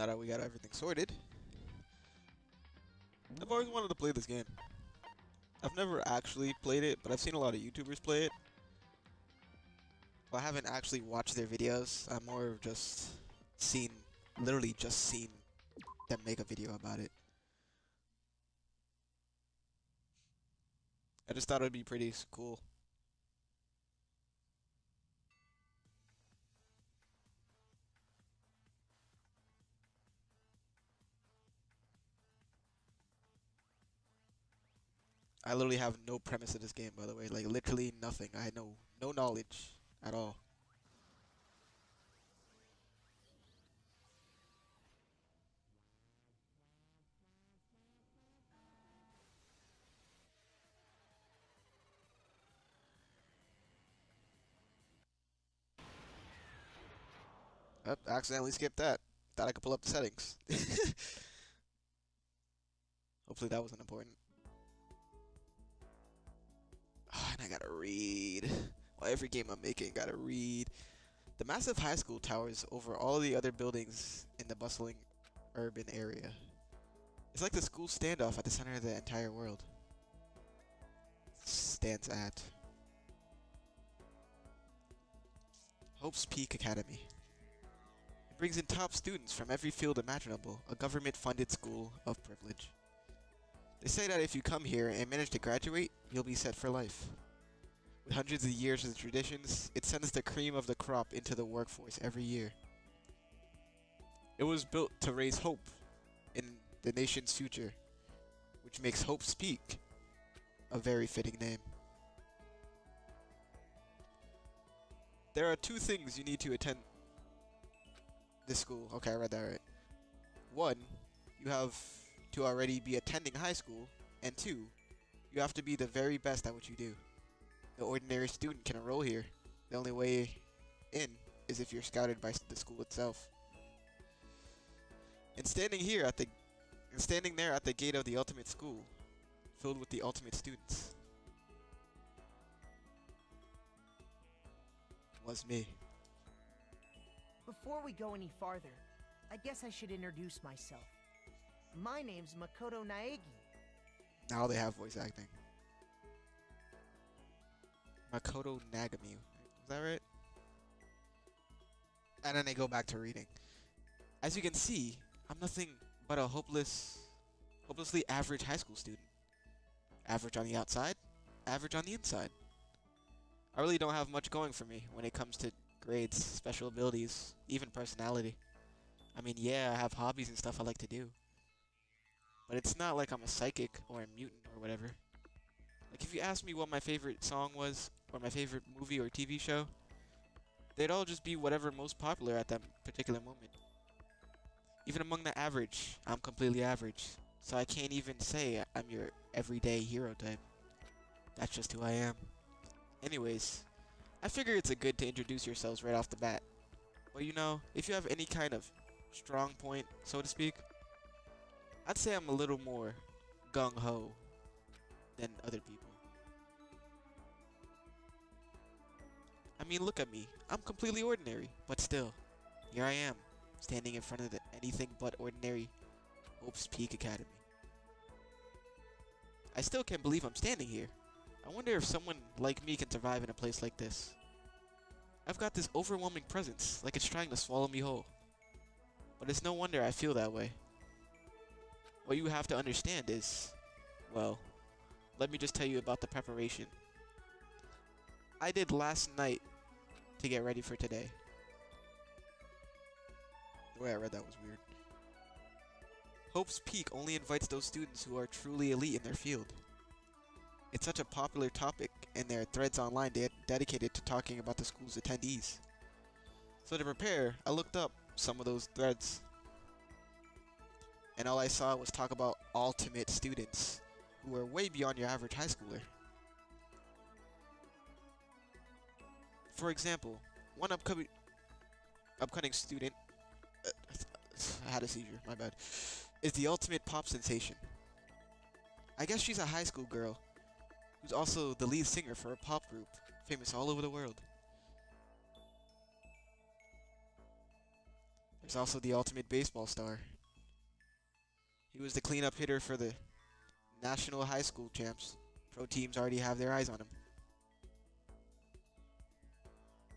Now that we got everything sorted, I've always wanted to play this game. I've never actually played it, but I've seen a lot of YouTubers play it. Well, I haven't actually watched their videos. I'm more of just literally just seen them make a video about it. I just thought it would be pretty cool. I literally have no premise of this game, by the way. Like, literally nothing. I had no knowledge at all. Oh, accidentally skipped that. Thought I could pull up the settings. Hopefully that wasn't important. Oh, and I gotta read. Well, every game I'm making, gotta read. The massive high school towers over all the other buildings in the bustling urban area. It's like the school standoff at the center of the entire world. Stands at Hope's Peak Academy. It brings in top students from every field imaginable, a government-funded school of privilege. They say that if you come here and manage to graduate, you'll be set for life. With hundreds of years of traditions, it sends the cream of the crop into the workforce every year. It was built to raise hope in the nation's future, which makes Hope's Peak a very fitting name. There are two things you need to attend this school. Okay, I read that right. One, you have to already be attending high school, and two, you have to be the very best at what you do. The ordinary student can enroll here. The only way in is if you're scouted by the school itself. And standing there at the gate of the ultimate school, filled with the ultimate students, was me. Before we go any farther, I guess I should introduce myself. My name's Makoto Naegi. Now they have voice acting. Makoto Nagami. Is that right? And then they go back to reading. As you can see, I'm nothing but a hopelessly average high school student. Average on the outside, average on the inside. I really don't have much going for me when it comes to grades, special abilities, even personality. I mean, yeah, I have hobbies and stuff I like to do. But it's not like I'm a psychic or a mutant or whatever. Like, if you asked me what my favorite song was, or my favorite movie or TV show, they'd all just be whatever most popular at that particular moment. Even among the average, I'm completely average. So I can't even say I'm your everyday hero type. That's just who I am. Anyways, I figure it's a good to introduce yourselves right off the bat. But you know, if you have any kind of strong point, so to speak, I'd say I'm a little more gung-ho than other people. I mean, look at me. I'm completely ordinary, but still, here I am, standing in front of the anything but ordinary Hope's Peak Academy. I still can't believe I'm standing here. I wonder if someone like me can survive in a place like this. I've got this overwhelming presence, like it's trying to swallow me whole. But it's no wonder I feel that way. What you have to understand is, well, let me just tell you about the preparation I did last night to get ready for today. The way I read that was weird. Hope's Peak only invites those students who are truly elite in their field. It's such a popular topic, and there are threads online dedicated to talking about the school's attendees. So to prepare, I looked up some of those threads. And all I saw was talk about ultimate students, who are way beyond your average high schooler. For example, one upcoming student, I had a seizure, my bad, is the ultimate pop sensation. I guess she's a high school girl, who's also the lead singer for a pop group, famous all over the world. He's also the ultimate baseball star. He was the cleanup hitter for the national high school champs. Pro teams already have their eyes on him.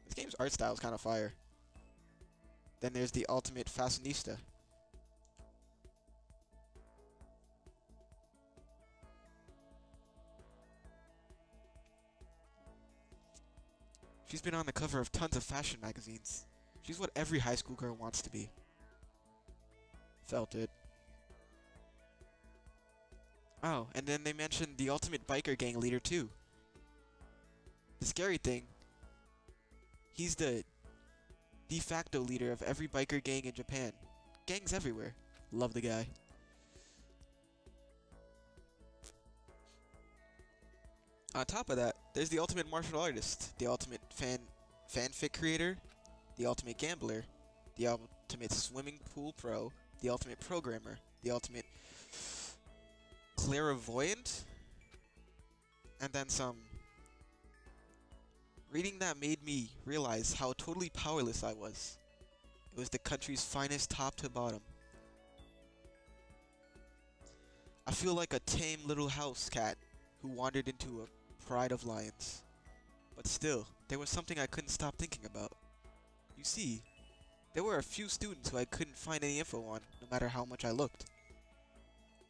This game's art style is kind of fire. Then there's the ultimate fashionista. She's been on the cover of tons of fashion magazines. She's what every high school girl wants to be. Felt it. Oh, and then they mentioned the ultimate biker gang leader too. The scary thing, he's the de facto leader of every biker gang in Japan. Gangs everywhere. Love the guy. On top of that, there's the ultimate martial artist, the ultimate fanfic creator, the ultimate gambler, the ultimate swimming pool pro, the ultimate programmer, the ultimate clairvoyant, and then some. Reading that made me realize how totally powerless I was. It was the country's finest top to bottom. I feel like a tame little house cat who wandered into a pride of lions. But still, there was something I couldn't stop thinking about. You see, there were a few students who I couldn't find any info on, no matter how much I looked.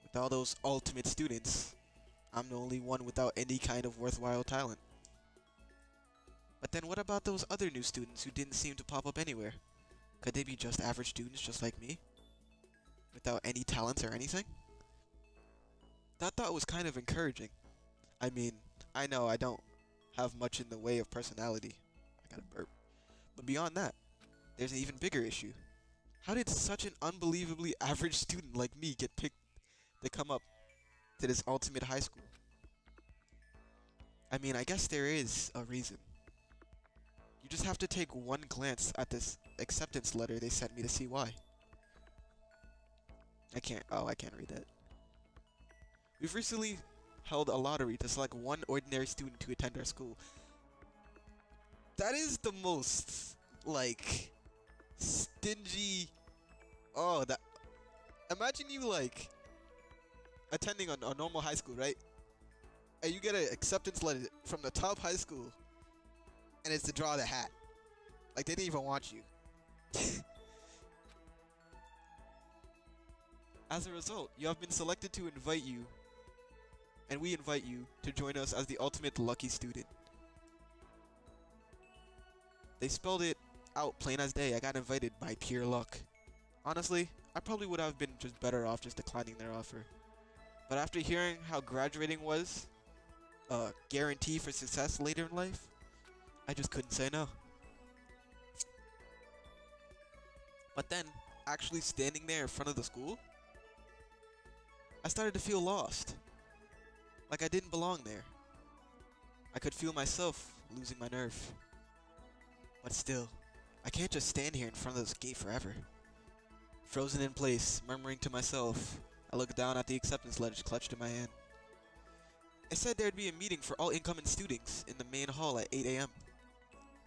With all those ultimate students, I'm the only one without any kind of worthwhile talent. But then what about those other new students who didn't seem to pop up anywhere? Could they be just average students just like me? Without any talents or anything? That thought was kind of encouraging. I mean, I know I don't have much in the way of personality. I gotta burp. But beyond that, there's an even bigger issue. How did such an unbelievably average student like me get picked to come up to this ultimate high school? I mean, I guess there is a reason. You just have to take one glance at this acceptance letter they sent me to see why. I can't read that. We've recently held a lottery to select one ordinary student to attend our school. That is the most, like, stingy. Oh, that. Imagine you, like, attending a normal high school, right? And you get an acceptance letter from the top high school, and it's to draw the hat. Like, they didn't even want you. As a result, you have been selected to invite you, and we invite you to join us as the ultimate lucky student. They spelled it out plain as day. I got invited by pure luck. Honestly, I probably would have been just better off just declining their offer. But after hearing how graduating was a guarantee for success later in life, I just couldn't say no. But then, actually standing there in front of the school, I started to feel lost. Like I didn't belong there. I could feel myself losing my nerve. But still, I can't just stand here in front of this gate forever. Frozen in place, murmuring to myself, I looked down at the acceptance letters clutched in my hand. It said there'd be a meeting for all incoming students in the main hall at 8 AM.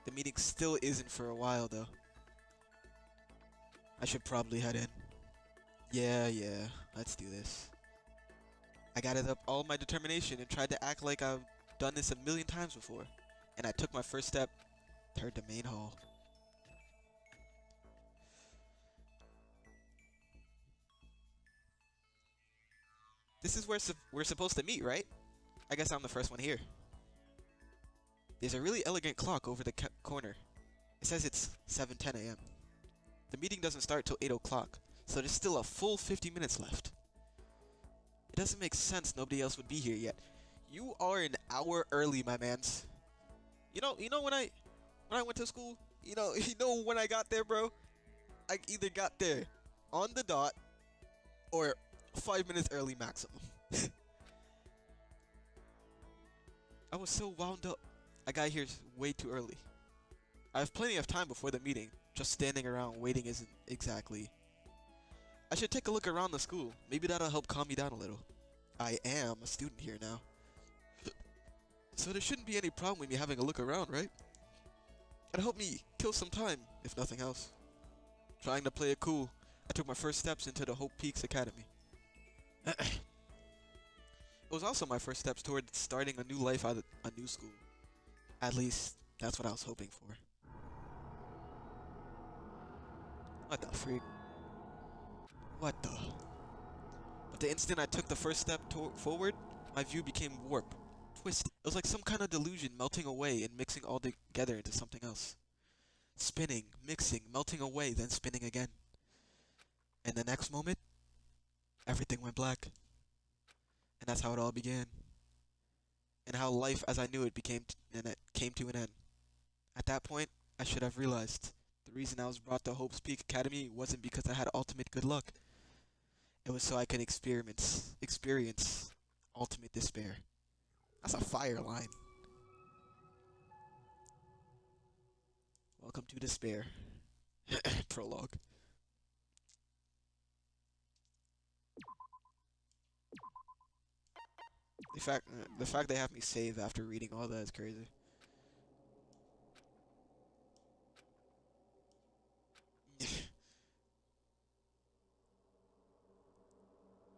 The meeting still isn't for a while though. I should probably head in. Yeah, let's do this. I gathered up all my determination and tried to act like I've done this a million times before. And I took my first step toward the main hall. This is where we're supposed to meet, right? I guess I'm the first one here. There's a really elegant clock over the corner. It says it's 7:10 AM. The meeting doesn't start till 8 o'clock, so there's still a full 50 minutes left. It doesn't make sense nobody else would be here yet. You are an hour early, my mans. You know when I went to school, you know when I got there, bro? I either got there on the dot or 5 minutes early maximum. I was so wound up. I got here way too early. I have plenty of time before the meeting. Just standing around waiting isn't exactly. I should take a look around the school. Maybe that'll help calm me down a little. I am a student here now. So there shouldn't be any problem with me having a look around, right? It'll help me kill some time, if nothing else. Trying to play it cool, I took my first steps into the Hope Peaks Academy. It was also my first steps toward starting a new life at a new school. At least, that's what I was hoping for. What the freak? What the? But the instant I took the first step forward, my view became warped, twisted. It was like some kind of delusion melting away and mixing all together into something else. Spinning, mixing, melting away, then spinning again. And the next moment, everything went black. And that's how it all began. And how life as I knew it came to an end. At that point, I should have realized the reason I was brought to Hope's Peak Academy wasn't because I had ultimate good luck. It was so I could experience ultimate despair. That's a fire line. Welcome to despair. Prologue. The fact they have me save after reading all that is crazy.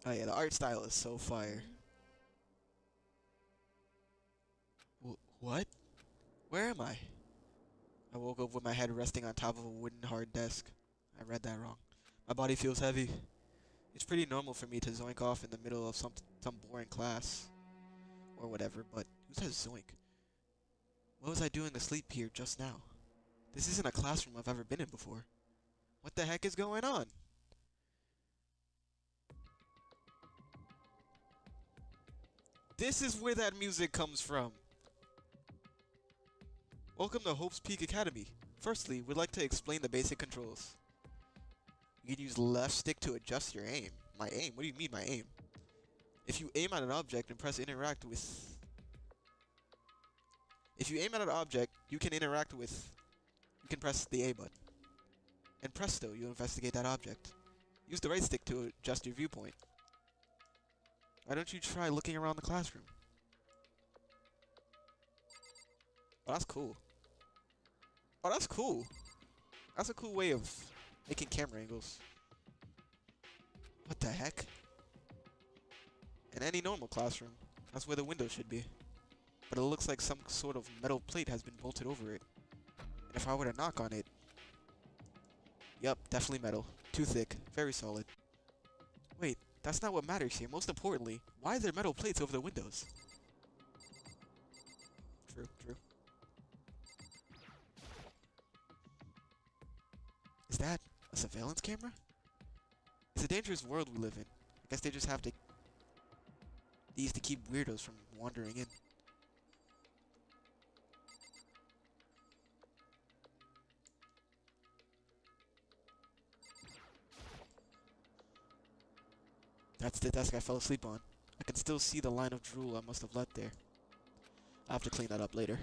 Oh yeah, the art style is so fire. What? Where am I? I woke up with my head resting on top of a wooden hard desk. I read that wrong. My body feels heavy. It's pretty normal for me to zoink off in the middle of some boring class. Or whatever, but who says zoink? What was I doing asleep here just now? This isn't a classroom I've ever been in before. What the heck is going on? This is where that music comes from. Welcome to Hope's Peak Academy. Firstly, we'd like to explain the basic controls. You can use left stick to adjust your aim. My aim? What do you mean my aim? If you aim at an object and press interact with... If you aim at an object, you can press the A button. And presto, you investigate that object. Use the right stick to adjust your viewpoint. Why don't you try looking around the classroom? Oh, that's cool. Oh, that's cool. That's a cool way of making camera angles. What the heck? In any normal classroom, that's where the window should be. But it looks like some sort of metal plate has been bolted over it. And if I were to knock on it... Yup, definitely metal. Too thick. Very solid. Wait, that's not what matters here. Most importantly, why are there metal plates over the windows? True, true. Is that a surveillance camera? It's a dangerous world we live in. I guess they just have these to keep weirdos from wandering in. That's the desk I fell asleep on. I can still see the line of drool I must have left there. I'll have to clean that up later.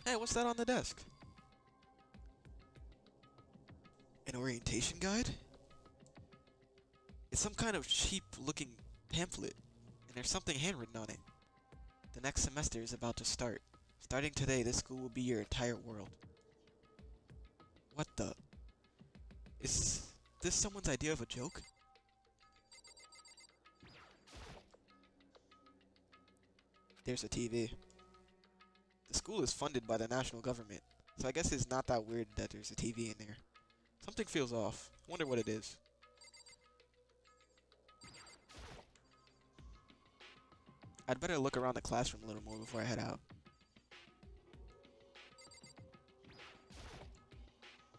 Hey, what's that on the desk? An orientation guide? It's some kind of cheap-looking pamphlet, and there's something handwritten on it. The next semester is about to start. Starting today, this school will be your entire world. What the? Is this someone's idea of a joke? There's a TV. The school is funded by the national government, so I guess it's not that weird that there's a TV in there. Something feels off. Wonder what it is. I'd better look around the classroom a little more before I head out.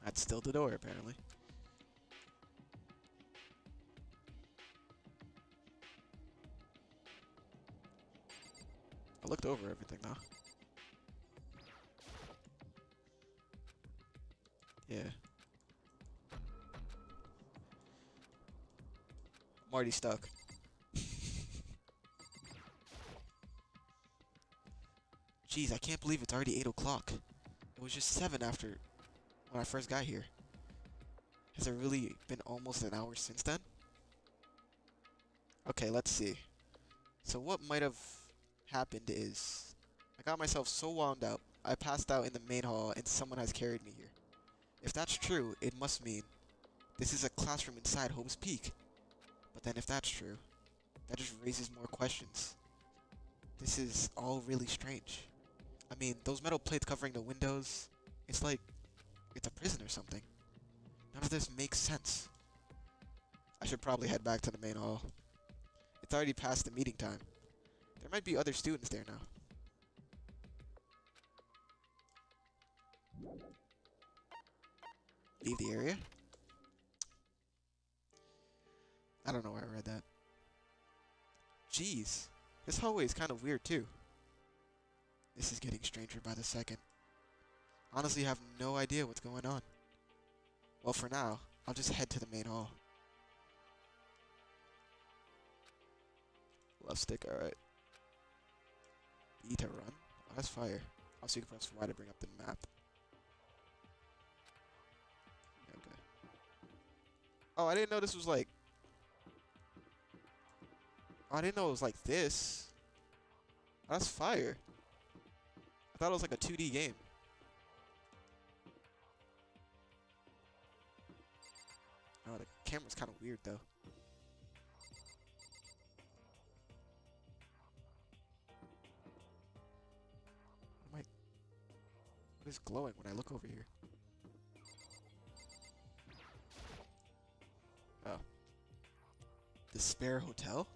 That's still the door, apparently. I looked over everything, though. Yeah. I'm already stuck. Jeez, I can't believe it's already 8 o'clock. It was just 7 after when I first got here. Has it really been almost an hour since then? Okay, let's see. So what might have happened is I got myself so wound up, I passed out in the main hall and someone has carried me here. If that's true, it must mean this is a classroom inside Hope's Peak. But then if that's true, that just raises more questions. This is all really strange. I mean, those metal plates covering the windows, it's like it's a prison or something. None of this makes sense. I should probably head back to the main hall. It's already past the meeting time. There might be other students there now. Leave the area? I don't know where I read that. Jeez, this hallway is kind of weird too. This is getting stranger by the second. Honestly, I have no idea what's going on. Well, for now, I'll just head to the main hall. Left stick, alright. E to run. Oh, that's fire. Also, you can press Y to bring up the map. Okay. Oh, I didn't know this was like... Oh, I didn't know it was like this. Oh, that's fire. I thought it was like a 2D game. Oh, the camera's kind of weird though. What is glowing when I look over here? Oh. Despair Hotel?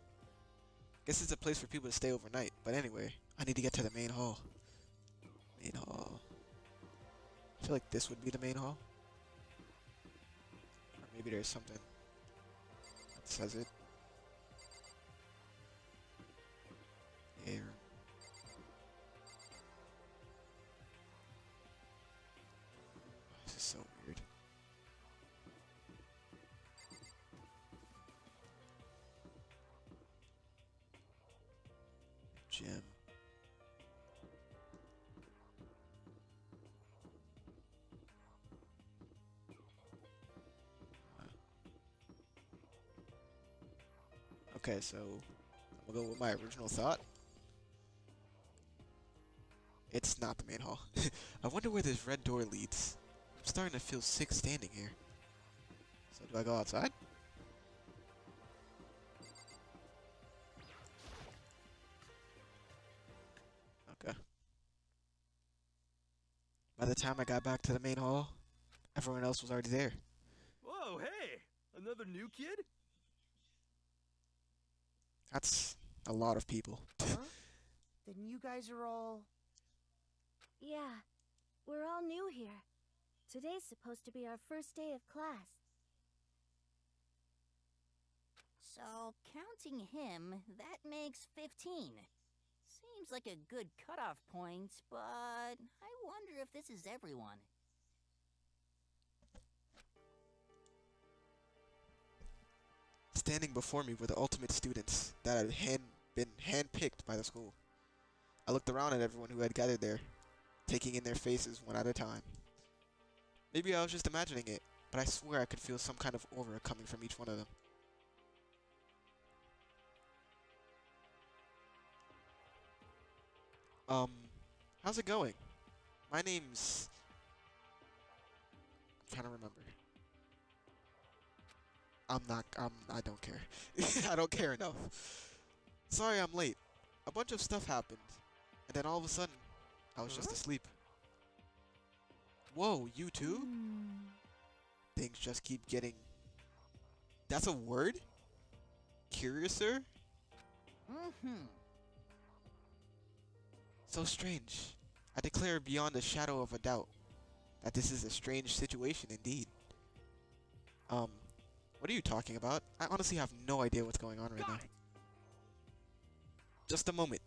Guess it's a place for people to stay overnight. But anyway, I need to get to the main hall. Main hall. I feel like this would be the main hall. Or maybe there's something that says it. Air. This is so weird. Gym. Okay, so I'm gonna go with my original thought. It's not the main hall. I wonder where this red door leads. I'm starting to feel sick standing here. So do I go outside? Okay. By the time I got back to the main hall, everyone else was already there. Whoa, hey! Another new kid? That's a lot of people. Huh? Then you guys are all... Yeah, we're all new here. Today's supposed to be our first day of class. So, counting him, that makes 15. Seems like a good cutoff point, but I wonder if this is everyone. Standing before me were the ultimate students that had been handpicked by the school. I looked around at everyone who had gathered there, taking in their faces one at a time. Maybe I was just imagining it, but I swear I could feel some kind of aura coming from each one of them. How's it going? My name's... I'm trying to remember. I don't care. I don't care enough. Sorry I'm late. A bunch of stuff happened, and then all of a sudden, I was just asleep. Whoa, you too? Things just keep getting... That's a word? Curiouser? So strange. I declare beyond a shadow of a doubt that this is a strange situation indeed. What are you talking about? I honestly have no idea what's going on right now. Just a moment.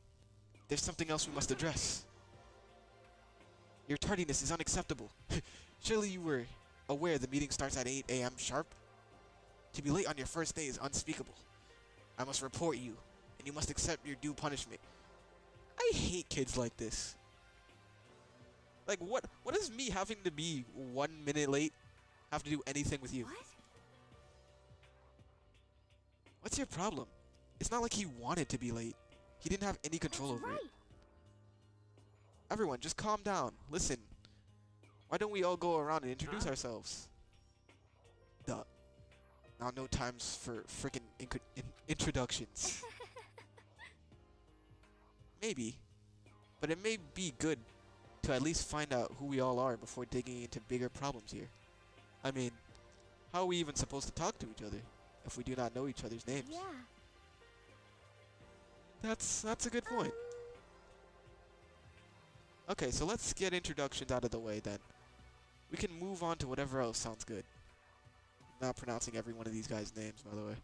There's something else we must address. Your tardiness is unacceptable. Surely you were aware the meeting starts at 8 a.m. sharp? To be late on your first day is unspeakable. I must report you, and you must accept your due punishment. I hate kids like this. Like, what does me having to be 1 minute late have to do anything with you? What? What's your problem? It's not like he wanted to be late. He didn't have any control over it. Everyone, just calm down. Listen, Why don't we all go around and introduce Huh? ourselves? Duh. Now no times for freaking introductions. Maybe. But it may be good to at least find out who we all are before digging into bigger problems here. I mean, how are we even supposed to talk to each other if we do not know each other's names? Yeah. That's a good point. Okay, so let's get introductions out of the way then. We can move on to whatever else sounds good. I'm not pronouncing every one of these guys' names, by the way.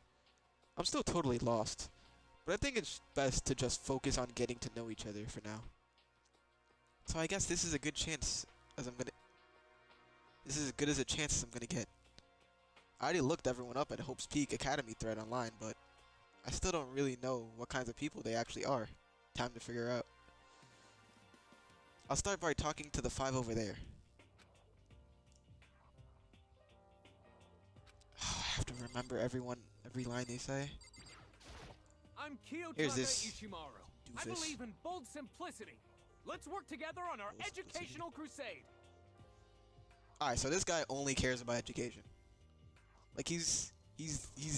I'm still totally lost. But I think it's best to just focus on getting to know each other for now. So I guess this is a good chance this is as good as a chance as I'm gonna get. I already looked everyone up at Hope's Peak Academy thread online, but I still don't really know what kinds of people they actually are. Time to figure out. I'll start by talking to the 5 over there. I have to remember every line they say. I'm Here's Kiyotaka this Ishimaru. I doofus. believe in bold simplicity. Let's work together on our Bold simplicity. educational crusade. Alright, so this guy only cares about education. Like he's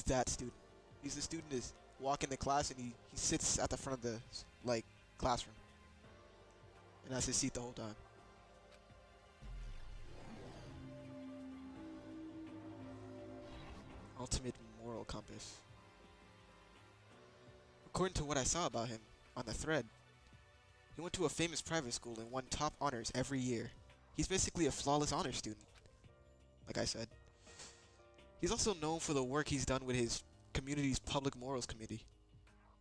that student. He's the student that's walking to class and he sits at the front of the classroom. And that's his seat the whole time. Ultimate moral compass. According to what I saw about him on the thread, he went to a famous private school and won top honors every year. He's basically a flawless honor student, like I said. He's also known for the work he's done with his community's public morals committee.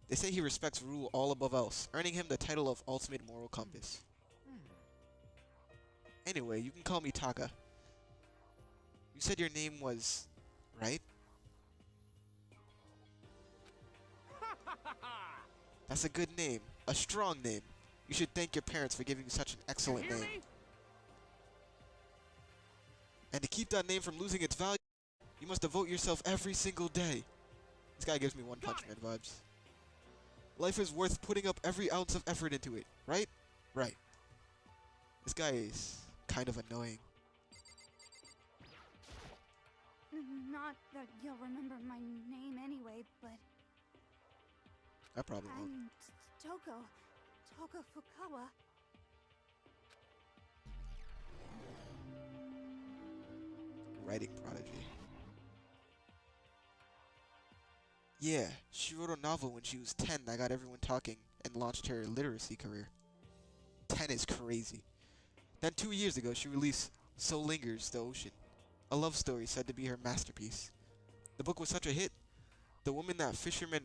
They say he respects rule all above else, earning him the title of Ultimate Moral Compass. Anyway, you can call me Taka. You said your name was... right? That's a good name. A strong name. You should thank your parents for giving you such an excellent name. And to keep that name from losing its value, you must devote yourself every single day. This guy gives me One Punch Man vibes. Life is worth putting up every ounce of effort into it, right? Right. This guy is kind of annoying. Not that you'll remember my name anyway, but I probably won't. I'm Toka Fukawa. Writing prodigy. Yeah, she wrote a novel when she was 10 that got everyone talking and launched her literacy career. 10 is crazy. Then 2 years ago, she released So Lingers the Ocean, a love story said to be her masterpiece. The book was such a hit, the woman that fishermen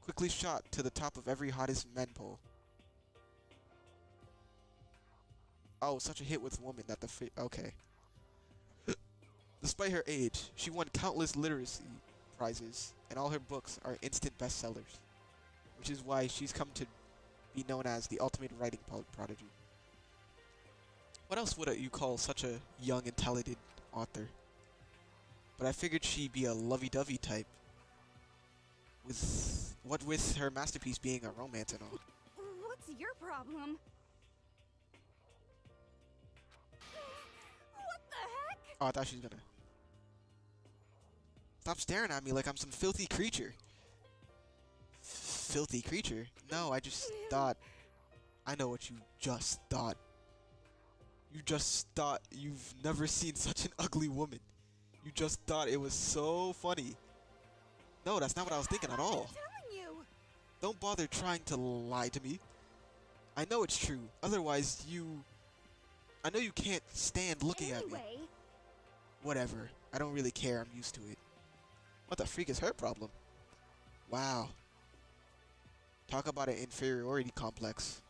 quickly shot to the top of every hottest men poll. Oh, such a hit with woman that okay. Despite her age, she won countless literacy prizes, and all her books are instant bestsellers, which is why she's come to be known as the ultimate writing prodigy. What else would you call such a young and talented author? But I figured she'd be a lovey-dovey type, with her masterpiece being a romance and all. What's your problem? What the heck? Oh, I thought she was gonna... Stop staring at me like I'm some filthy creature. Filthy creature? No, I just thought... I know what you just thought. You just thought you've never seen such an ugly woman. You just thought it was so funny. No, that's not what I was thinking at all. I'm telling you. Don't bother trying to lie to me. I know it's true. Otherwise, I know you can't stand looking at me. Anyway, Whatever. I don't really care. I'm used to it. What the freak is her problem? Wow. Talk about an inferiority complex.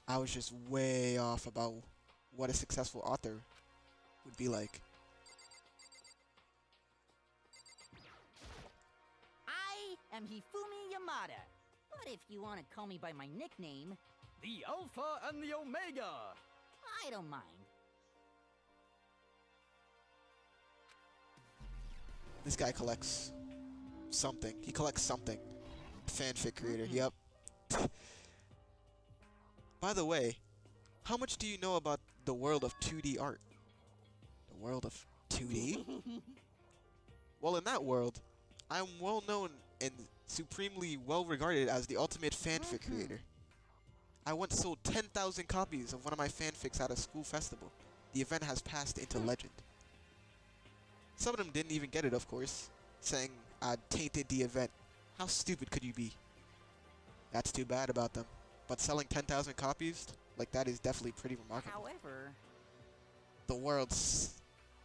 I was just way off about what a successful author would be like. I am Hifumi Yamada. But if you want to call me by my nickname, The Alpha and the Omega. I don't mind. This guy collects something. He collects something. Fanfic creator. Yep. By the way, How much do you know about the world of 2D art? The world of 2D? Well, in that world, I'm well known and supremely well regarded as the ultimate fanfic creator. I once sold 10,000 copies of one of my fanfics at a school festival. The event has passed into legend. Some of them didn't even get it, of course, saying I tainted the event. How stupid could you be? That's too bad about them. But selling 10,000 copies like that is definitely pretty remarkable. However, The world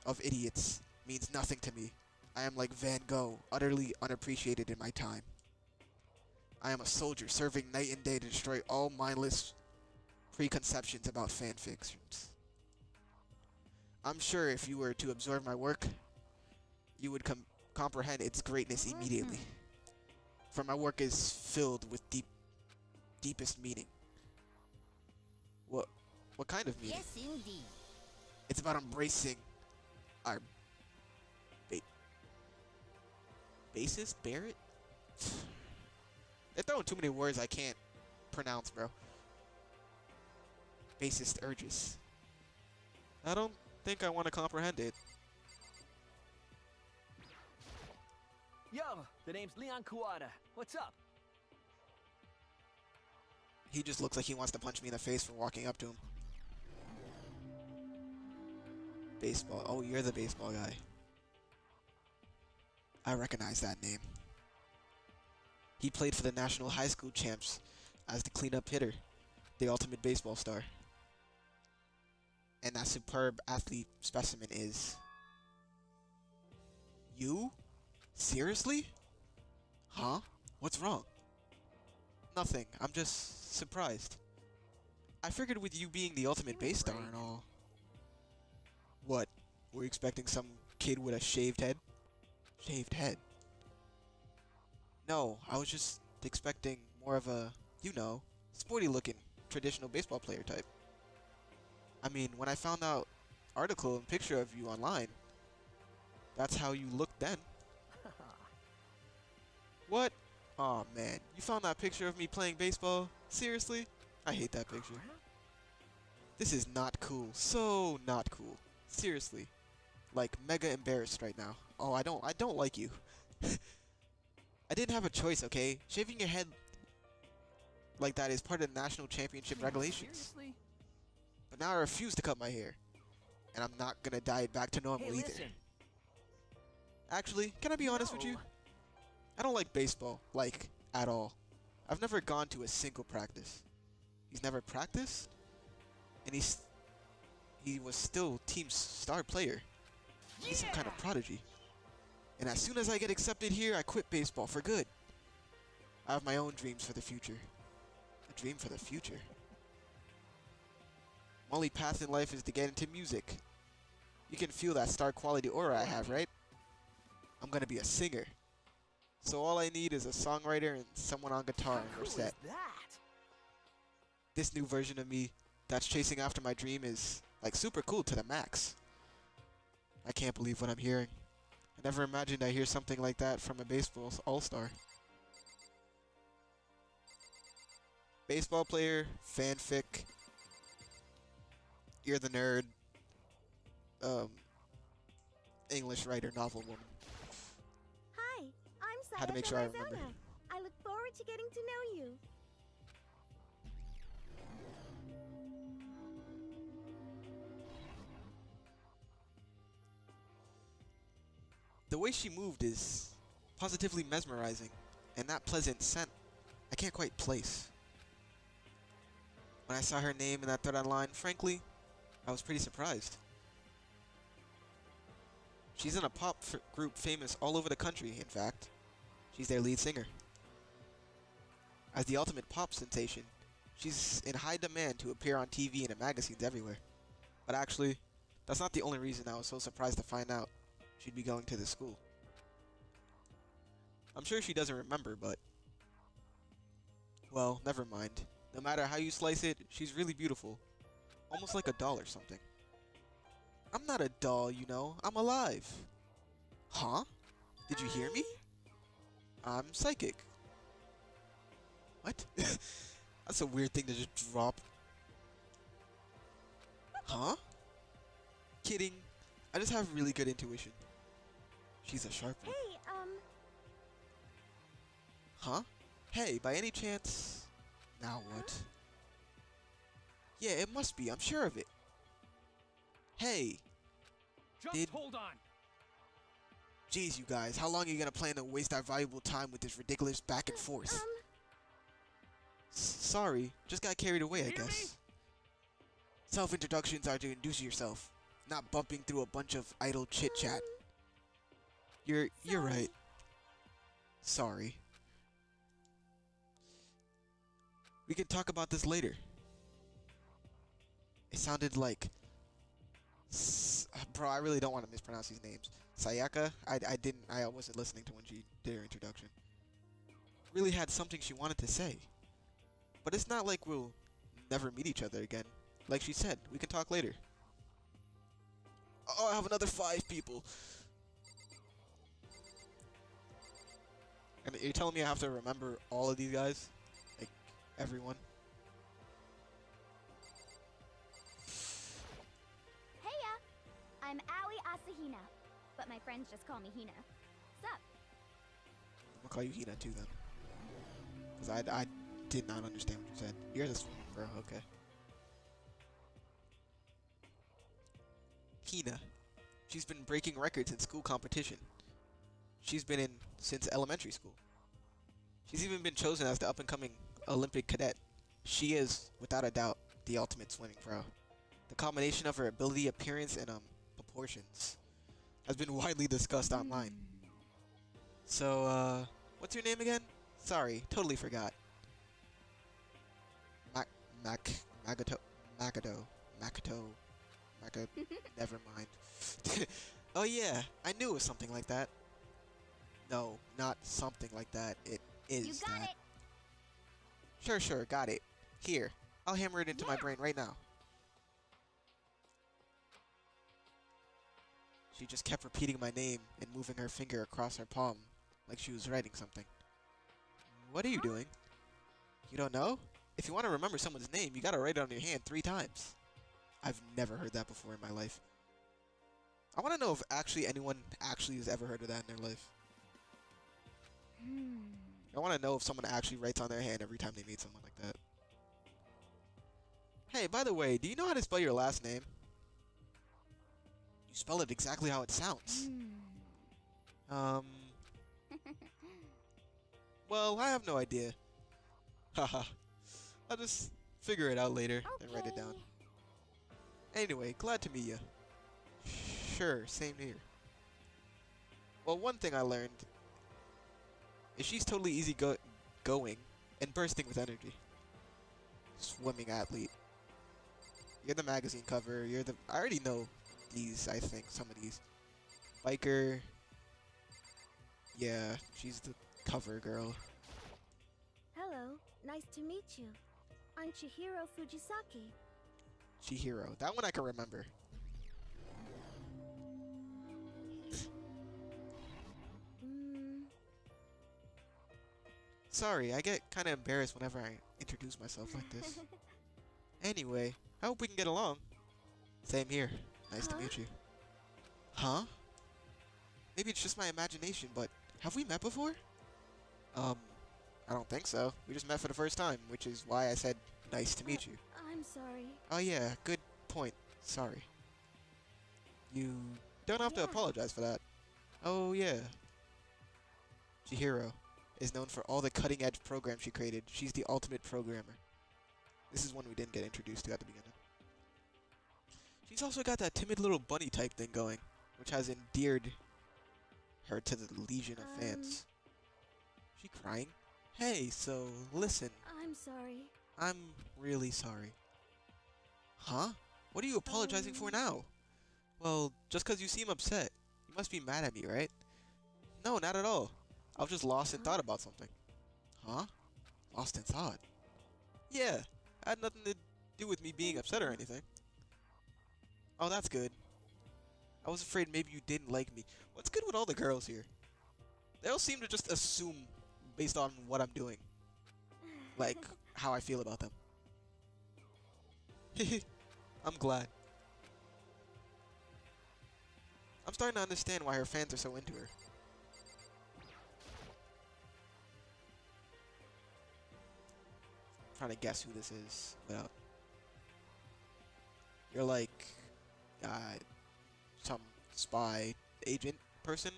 of idiots means nothing to me. I am like Van Gogh, utterly unappreciated in my time. I am a soldier serving night and day to destroy all mindless preconceptions about fanfictions. I'm sure if you were to absorb my work, you would comprehend its greatness immediately. For my work is filled with deepest meaning. What kind of meaning? yes, indeed. It's about embracing our bassist, Barrett? They're throwing too many words I can't pronounce, bro. Bassist urges. I don't think I want to comprehend it. Yo, the name's Leon Kuwata. What's up? He just looks like he wants to punch me in the face for walking up to him. Baseball. Oh, you're the baseball guy. I recognize that name. He played for the National High School Champs as the cleanup hitter, the ultimate baseball star. And that superb athlete specimen is... you? Seriously? Huh? What's wrong? Nothing. I'm just surprised. I figured with you being the ultimate bass star and all... What? Were you expecting some kid with a shaved head? Shaved head? No, I was just expecting more of a, you know, sporty looking, traditional baseball player type. I mean, when I found out article and picture of you online, that's how you looked then. What? Aw, man, you found that picture of me playing baseball? Seriously? I hate that picture. This is not cool. So not cool. Seriously. Like, mega embarrassed right now. Oh, I don't like you. I didn't have a choice, okay? Shaving your head like that is part of the national championship regulations. Seriously? But now I refuse to cut my hair. And I'm not gonna dye it back to normal Hey, either. listen. Actually, can I be honest with you? No. I don't like baseball, like, at all. I've never gone to a single practice. He's never practiced? And he was still team's star player. He's some kind of prodigy. And as soon as I get accepted here, I quit baseball for good. I have my own dreams for the future. A dream for the future. My only path in life is to get into music. You can feel that star quality aura I have, right? I'm gonna be a singer. So all I need is a songwriter and someone on guitar and we're Who is set. that? This new version of me that's chasing after my dream is like super cool to the max. I can't believe what I'm hearing. I never imagined I'd hear something like that from a baseball all-star. Baseball player, fanfic, you're the nerd, English writer, novel woman. Hi, I'm Saya Had to make sure I remember. Zamazana. I look forward to getting to know you. The way she moved is positively mesmerizing, and that pleasant scent I can't quite place. When I saw her name in that third online, frankly, I was pretty surprised. She's in a pop group famous all over the country, in fact. She's their lead singer. As the ultimate pop sensation, she's in high demand to appear on TV and in magazines everywhere. But actually, that's not the only reason I was so surprised to find out she'd be going to this school. I'm sure she doesn't remember, but... well, never mind. No matter how you slice it, she's really beautiful. Almost like a doll or something. I'm not a doll, you know. I'm alive. Huh? Did you hear me? I'm psychic. What? That's a weird thing to just drop. Huh? Kidding. I just have really good intuition. She's a sharp one. Hey, Huh? Hey, by any chance... Now what? Yeah, it must be. I'm sure of it. Hey. Just hold on. Jeez, you guys. How long are you gonna plan to waste our valuable time with this ridiculous back and forth? Sorry. Just got carried away, I guess. Self-introductions are to introduce yourself, not bumping through a bunch of idle chit-chat. You're right. Sorry. We can talk about this later. It sounded like... Bro, I really don't want to mispronounce these names. Sayaka? I wasn't listening to when she did her introduction. Really had something she wanted to say. But it's not like we'll never meet each other again. Like she said, we can talk later. Oh, I have another 5 people. And you're telling me I have to remember all of these guys? Like, everyone? Heya! I'm Aoi Asahina, but my friends just call me Hina. Sup? I'm gonna call you Hina too then. Because I did not understand what you said. You're the swimmer, bro, okay. Hina. She's been breaking records in school competition. She's been in since elementary school. She's even been chosen as the up-and-coming Olympic cadet. She is, without a doubt, the ultimate swimming pro. The combination of her ability, appearance, and proportions has been widely discussed online. So, what's your name again? Sorry, totally forgot. Never mind. Oh yeah, I knew it was something like that. No, not something like that. It is You got that. it! Sure, got it. Here, I'll hammer it into my brain right now. She just kept repeating my name and moving her finger across her palm like she was writing something. What are you doing? You don't know? If you want to remember someone's name, you gotta write it on your hand 3 times. I've never heard that before in my life. I want to know if anyone has ever heard of that in their life. I want to know if someone actually writes on their hand every time they meet someone like that. Hey, by the way, do you know how to spell your last name? You spell it exactly how it sounds. Well, I have no idea. Haha. I'll just figure it out later and write it down. Anyway, glad to meet you. Sure, same here. Well, one thing I learned is she's totally going and bursting with energy. Swimming athlete. You're the magazine cover. I already know these, I think, some of these. Biker. Yeah, she's the cover girl. hello. Nice to meet you. I'm Chihiro Fujisaki. Chihiro. That one I can remember. Sorry, I get kind of embarrassed whenever I introduce myself like this. Anyway, I hope we can get along. Same here. Nice to meet you. Huh? Maybe it's just my imagination, but have we met before? I don't think so. We just met for the first time, which is why I said nice to meet you. I'm sorry. Oh yeah, good point. Sorry. You don't have to apologize for that. Oh yeah. Chihiro is known for all the cutting-edge programs she created. She's the ultimate programmer. This is one we didn't get introduced to at the beginning. She's also got that timid little bunny type thing going, which has endeared her to the legion of fans. She crying? Hey, so listen. I'm sorry. I'm really sorry. Huh? What are you apologizing for now? Well, just 'cause you seem upset. You must be mad at me, right? No, not at all. I was just lost in thought about something. Huh? Lost in thought? Yeah, had nothing to do with me being upset or anything. Oh, that's good. I was afraid maybe you didn't like me. What's good with all the girls here? They all seem to just assume based on what I'm doing. Like, how I feel about them. I'm glad. I'm starting to understand why her fans are so into her. Trying to guess who this is without. You're like some spy agent person,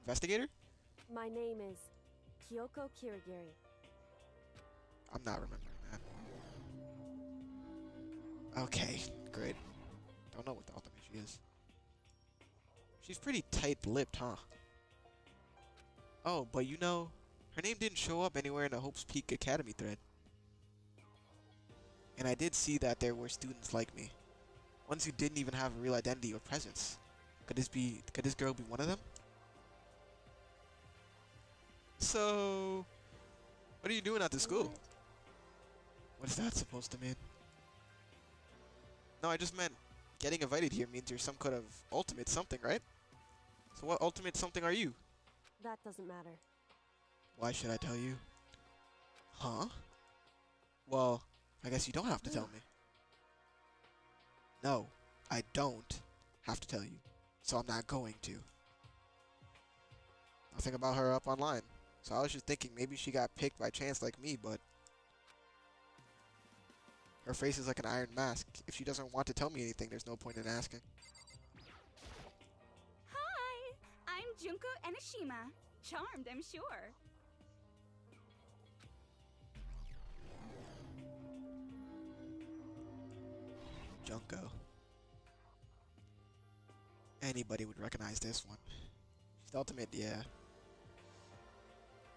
investigator. My name is Kyoko Kirigiri. I'm not remembering that. Okay, great. Don't know what the ultimate she is. She's pretty tight-lipped, huh? Oh, but you know, her name didn't show up anywhere in the Hope's Peak Academy thread. And I did see that there were students like me. Ones who didn't even have a real identity or presence. Could this girl be one of them? So, what are you doing at the school? What is that supposed to mean? No, I just meant getting invited here means you're some kind of ultimate something, right? So what ultimate something are you? That doesn't matter. Why should I tell you? Huh? Well, I guess you don't have to tell me. No, I don't have to tell you. So I'm not going to. Nothing about her up online. So I was just thinking maybe she got picked by chance like me, but her face is like an iron mask. If she doesn't want to tell me anything, there's no point in asking. Hi, I'm Junko Enoshima. Charmed, I'm sure. Junko. Anybody would recognize this one. She's the ultimate, yeah.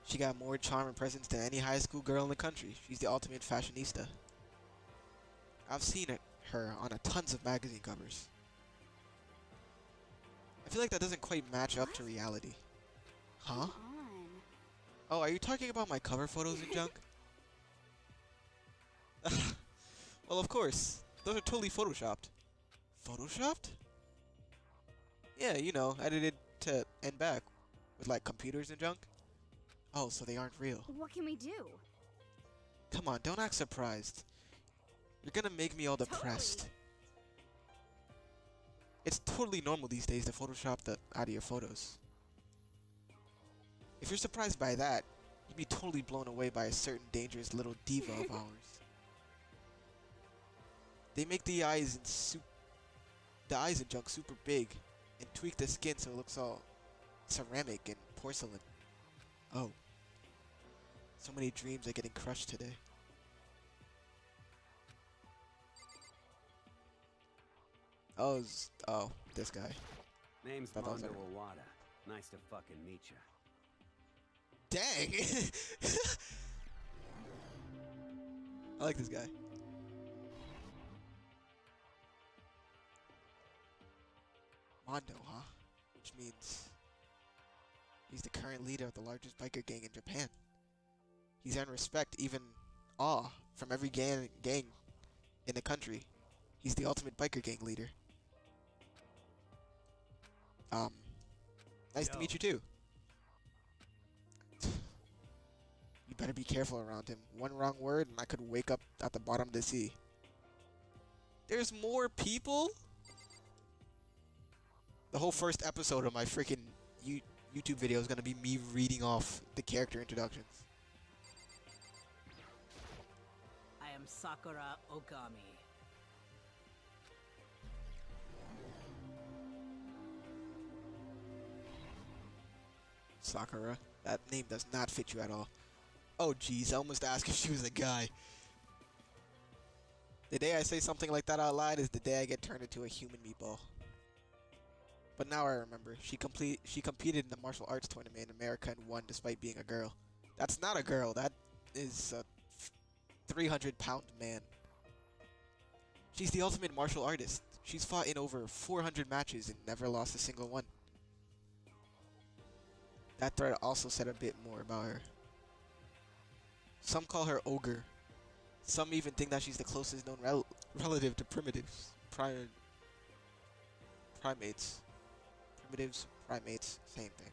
She got more charm and presence than any high school girl in the country. She's the ultimate fashionista. I've seen her on tons of magazine covers. I feel like that doesn't quite match up to reality. Huh? Oh, are you talking about my cover photos and junk? Well, of course. Those are totally photoshopped. Photoshopped? Yeah, you know, edited to end back with like computers and junk. Oh, so they aren't real. What can we do? Come on, don't act surprised. You're gonna make me all depressed. It's totally normal these days to Photoshop the out of your photos. If you're surprised by that, you'd be totally blown away by a certain dangerous little diva of ours. They make the eyes and junk super big and tweak the skin so it looks all ceramic and porcelain. Oh. So many dreams are getting crushed today. Oh, this guy. Name's Thought that was Mondo her. Owada. Nice to fucking meet ya. Dang! I like this guy. Mondo, huh? Which means he's the current leader of the largest biker gang in Japan. He's earned respect, even awe, from every gang in the country. He's the ultimate biker gang leader. Nice to meet you too. You better be careful around him. One wrong word and I could wake up at the bottom of the sea. There's more people? The whole first episode of my freaking YouTube video is gonna be me reading off the character introductions. I am Sakura Ogami. Sakura? That name does not fit you at all. Oh jeez, I almost asked if she was a guy. The day I say something like that out loud is the day I get turned into a human meatball. But now I remember, she competed in the martial arts tournament in America and won despite being a girl. That's not a girl, that is a 300-pound man. She's the ultimate martial artist. She's fought in over 400 matches and never lost a single one. That thread also said a bit more about her. Some call her Ogre. Some even think that she's the closest known relative to primitives. Primates. Primitives, primates, same thing.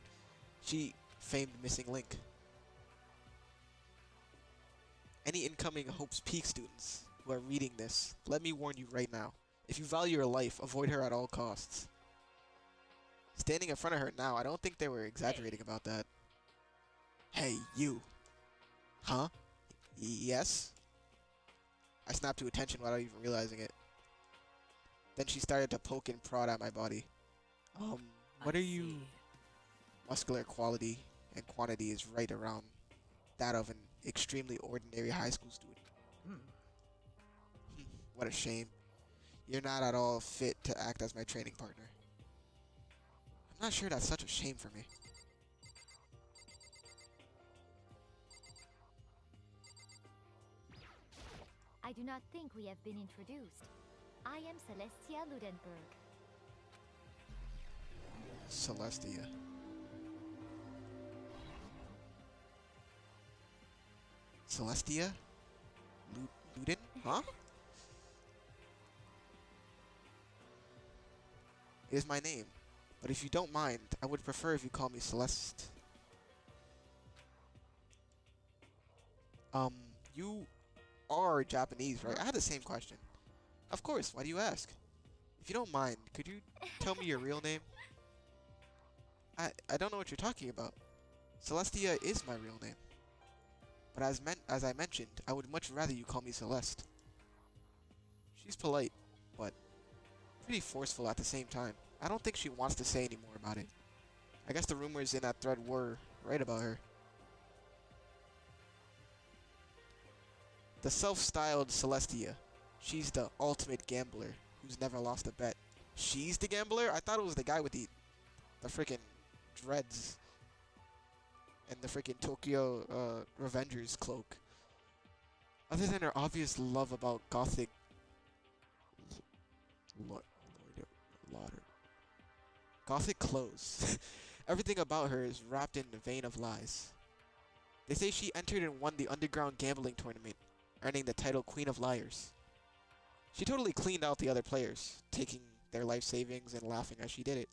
She famed Missing Link. Any incoming Hope's Peak students who are reading this, let me warn you right now. If you value your life, avoid her at all costs. Standing in front of her now, I don't think they were exaggerating about that. Hey, you. Huh? Yes? I snapped to attention without even realizing it. Then she started to poke and prod at my body. What are you... Muscular quality and quantity is right around that of an extremely ordinary high school student. What a shame. You're not at all fit to act as my training partner. I'm not sure that's such a shame for me. I do not think we have been introduced. I am Celestia Ludenberg. Celestia. Celestia? Luden? Huh? It is my name, but if you don't mind, I would prefer if you call me Celeste. You are Japanese, right? I had the same question. Of course, why do you ask? If you don't mind, could you tell me your real name? I don't know what you're talking about. Celestia is my real name. But as I mentioned, I would much rather you call me Celeste. She's polite, but pretty forceful at the same time. I don't think she wants to say any more about it. I guess the rumors in that thread were right about her. The self-styled Celestia. She's the ultimate gambler who's never lost a bet. She's the gambler? I thought it was the guy with the freaking dreads and the freaking Tokyo Revengers cloak. Other than her obvious love about gothic gothic clothes, everything about her is wrapped in a vein of lies. They say she entered and won the underground gambling tournament, earning the title Queen of Liars. She totally cleaned out the other players, taking their life savings and laughing as she did it.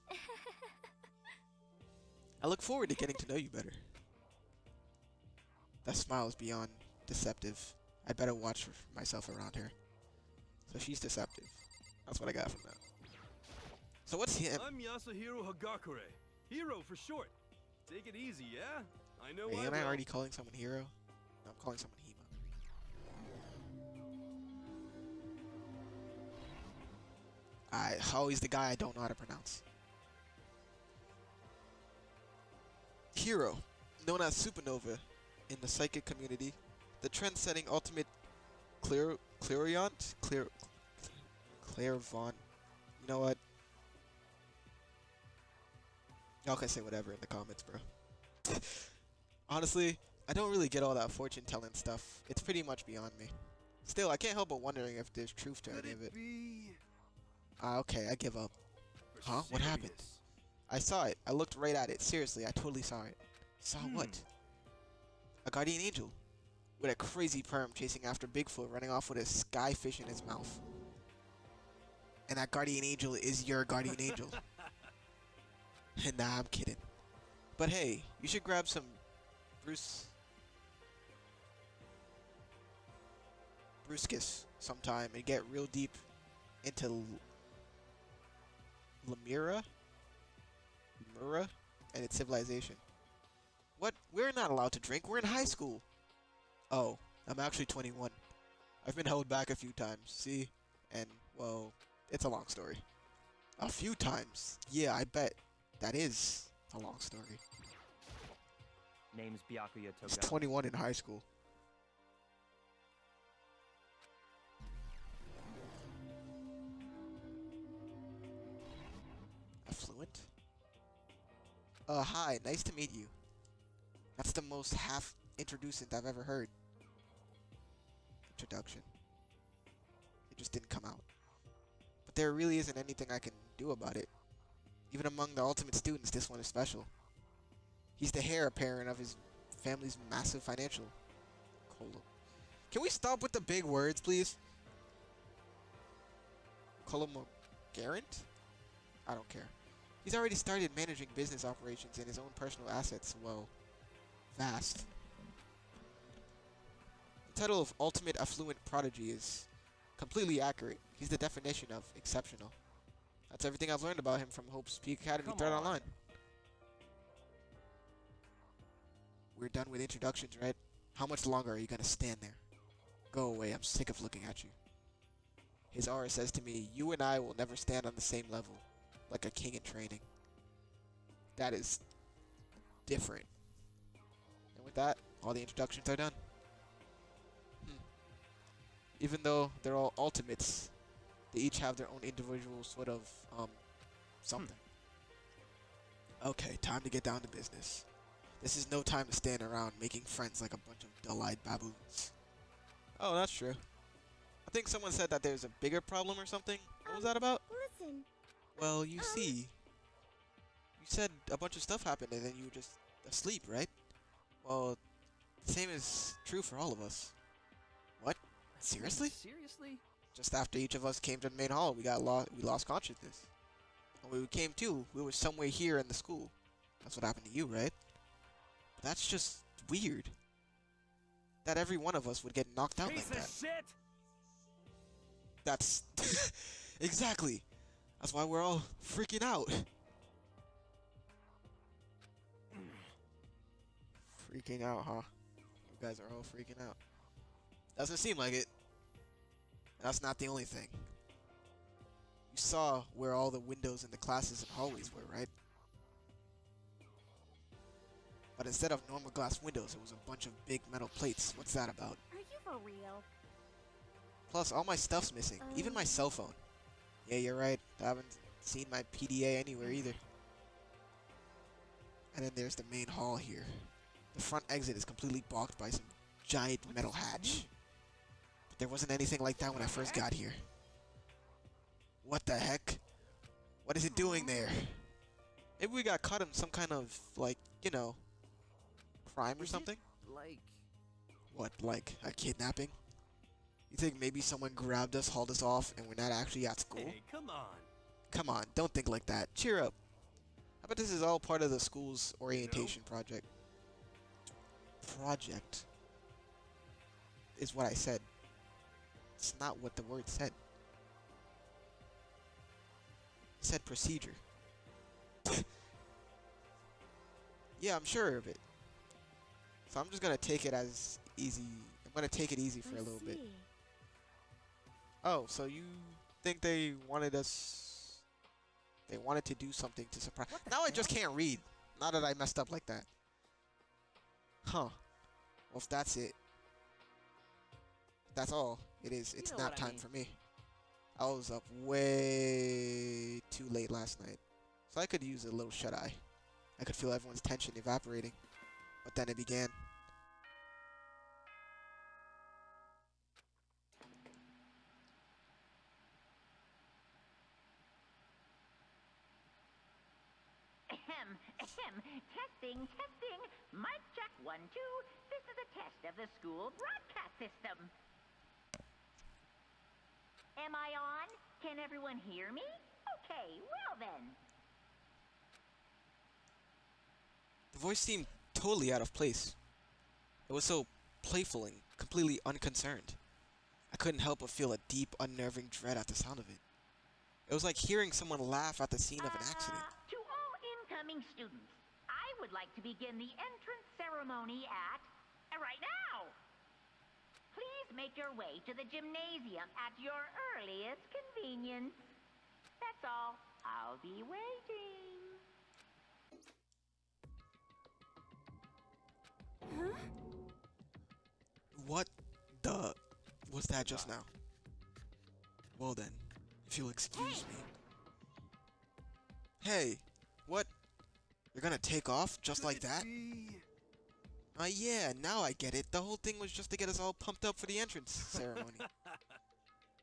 I look forward to getting to know you better. That smile is beyond deceptive. I better watch myself around her. So she's deceptive. That's what I got from that. So what's him? I'm Yasuhiro Hagakure. Hero for short. Take it easy, yeah? I know. Wait, am I already calling someone Hero? No, I'm calling someone Hema. Always the guy I don't know how to pronounce. Hero, known as Supernova in the psychic community, the trend-setting ultimate clairvoyant. You know what? Y'all can say whatever in the comments, bro. Honestly, I don't really get all that fortune-telling stuff. It's pretty much beyond me. Still, I can't help but wondering if there's truth to any of it. Okay, I give up. Huh? What happened? I saw it. I looked right at it. Seriously, I totally saw it. Saw what? A guardian angel. With a crazy perm chasing after Bigfoot running off with a skyfish in his mouth. And that guardian angel is your guardian angel. Nah, I'm kidding. But hey, you should grab some Brewskis sometime and get real deep into Lemura and its civilization. What? We're not allowed to drink. We're in high school. Oh, I'm actually 21. I've been held back a few times, see? And, well, it's a long story. A few times? Yeah, I bet. That is a long story. Name's Byakuya Toga. He's 21 in high school. Affluent? Hi, nice to meet you. That's the most half-introducent I've ever heard. Introduction. It just didn't come out. But there really isn't anything I can do about it. Even among the ultimate students, this one is special. He's the heir apparent of his family's massive financial. Can we stop with the big words, please? Garant? I don't care. He's already started managing business operations and his own personal assets, well, vast. The title of Ultimate Affluent Prodigy is completely accurate. He's the definition of exceptional. That's everything I've learned about him from Hope's Peak Academy Come Thread on. Online. We're done with introductions, right? How much longer are you gonna stand there? Go away, I'm sick of looking at you. His aura says to me, you and I will never stand on the same level, like a king in training. That is different. And with that, all the introductions are done. Even though they're all ultimates, they each have their own individual sort of, something. Okay, time to get down to business. This is no time to stand around making friends like a bunch of dull-eyed baboons. Oh, that's true. I think someone said that there's a bigger problem or something. What was that about? Listen. Well, you see, you said a bunch of stuff happened and then you were just asleep, right? Well, the same is true for all of us. What? Seriously? Seriously? Just after each of us came to the main hall, we lost consciousness. When we came to, we were somewhere here in the school. That's what happened to you, right? But that's just weird. That every one of us would get knocked out like that. Piece of shit! That's exactly. That's why we're all freaking out. Freaking out, huh? You guys are all freaking out. Doesn't seem like it. That's not the only thing. You saw where all the windows in the classes and hallways were, right? But instead of normal glass windows, it was a bunch of big metal plates. What's that about? Are you for real? Plus, all my stuff's missing. Even my cell phone. Yeah, you're right. I haven't seen my PDA anywhere either. And then there's the main hall here. The front exit is completely blocked by some giant metal hatch. But there wasn't anything like that when I first got here. What the heck? What is it doing there? Maybe we got caught in some kind of, like, you know, crime or something? Like... What, like a kidnapping? You think maybe someone grabbed us, hauled us off, and we're not actually at school? Hey, come on. Come on, don't think like that. Cheer up. I bet this is all part of the school's orientation project. Project is what I said. It's not what the word said. It said procedure. Yeah, I'm sure of it. So I'm just gonna take it as easy. I'm gonna take it easy for a little bit. Oh, so you think they wanted us... They wanted to do something to surprise... Now I just can't read. Now that I messed up like that. Huh. Well, if that's it. That's all it is. It's nap time for me. I was up way too late last night. So I could use a little shut-eye. I could feel everyone's tension evaporating. But then it began. Testing. Mic check 1, 2. This is a test of the school broadcast system. Am I on? Can everyone hear me? Okay, well then. The voice seemed totally out of place. It was so playful and completely unconcerned. I couldn't help but feel a deep, unnerving dread at the sound of it. It was like hearing someone laugh at the scene of an accident. To all incoming students, I would like to begin the entrance ceremony at right now. Please make your way to the gymnasium at your earliest convenience. That's all. I'll be waiting. Huh? What the was that just now? Well then, if you'll excuse me. Hey, what? You're gonna take off just like that? Yeah, now I get it. The whole thing was just to get us all pumped up for the entrance ceremony.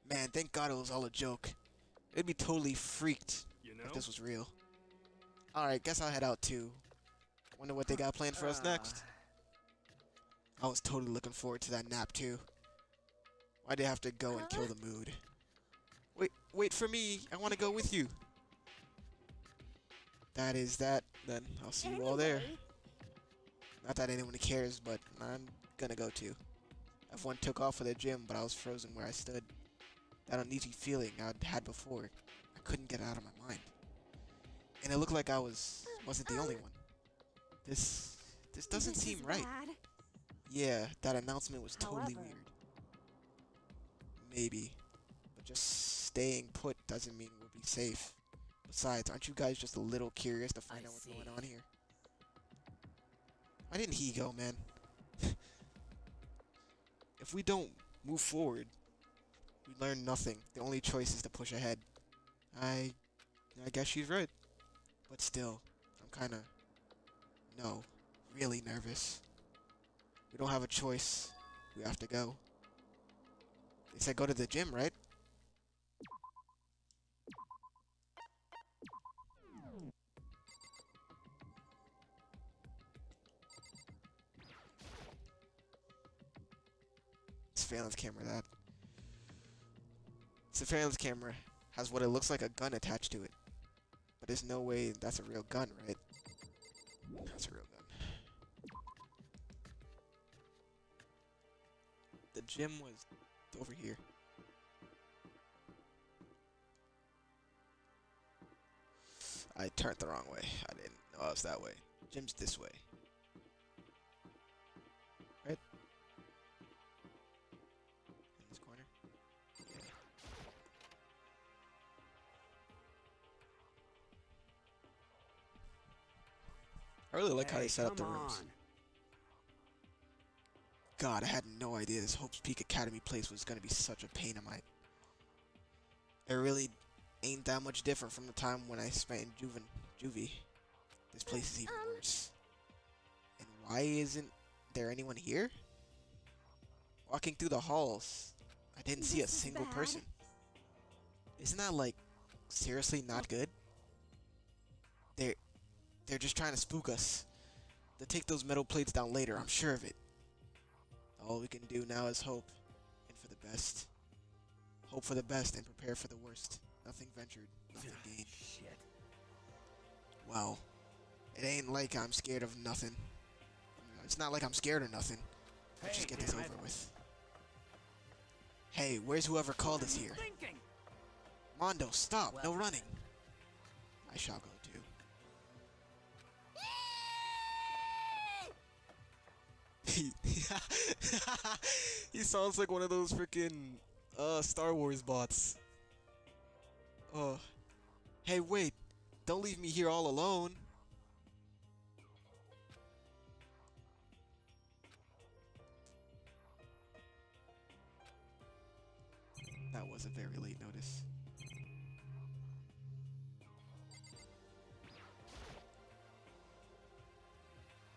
Man, thank God it was all a joke. It'd be totally freaked if this was real. Alright, guess I'll head out too. Wonder what they got planned for us next. I was totally looking forward to that nap too. Why'd they have to go and kill the mood? Wait for me. I want to go with you. That is that. Then I'll see you all there. Not that anyone cares, but I'm gonna go too. Everyone took off for the gym, but I was frozen where I stood. that uneasy feeling I'd had before. I couldn't get it out of my mind. And it looked like I wasn't the only one. This doesn't seem right. Bad. Yeah, that announcement was totally However, weird. Maybe. But just staying put doesn't mean we'll be safe. Besides, aren't you guys just a little curious to find out what's going on here? Why didn't he go, man? If we don't move forward, we learn nothing. The only choice is to push ahead. I guess she's right. But still, I'm kinda... No, really nervous. We don't have a choice. We have to go. They said go to the gym, right? Surveillance camera, that. Surveillance camera has what it looks like a gun attached to it. But there's no way that's a real gun, right? That's a real gun. The gym was over here. I turned the wrong way. I didn't know I was that way. Gym's this way. Right? In this corner? Yeah. I really like how they set up the rooms. God, I had no idea this Hope's Peak Academy place was gonna be such a pain in my... It really ain't that much different from the time when I spent in juvie. This place is even worse. And why isn't there anyone here? Walking through the halls, I didn't see a single person. Isn't that, like, seriously not good? They're just trying to spook us. They'll take those metal plates down later, I'm sure of it. All we can do now is hope, and for the best. Hope for the best and prepare for the worst. Nothing ventured, nothing gained. Shit. Well, it ain't like I'm scared of nothing. It's not like I'm scared of nothing. Let's just get this over with. Hey, where's whoever called us here? Mondo, stop! No running! I shall go too. He sounds like one of those freaking Star Wars bots. Hey, wait! Don't leave me here all alone. That was a very late notice.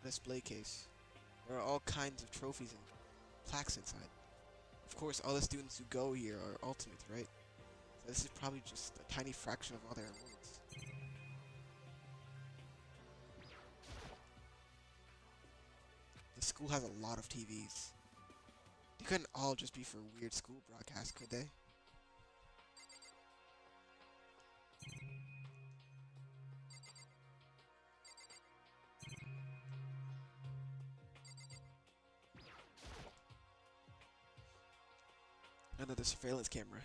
Display case. There are all kinds of trophies and plaques inside. Of course, all the students who go here are ultimates, right? So this is probably just a tiny fraction of all their awards. The school has a lot of TVs. They couldn't all just be for weird school broadcasts, could they? Another surveillance camera.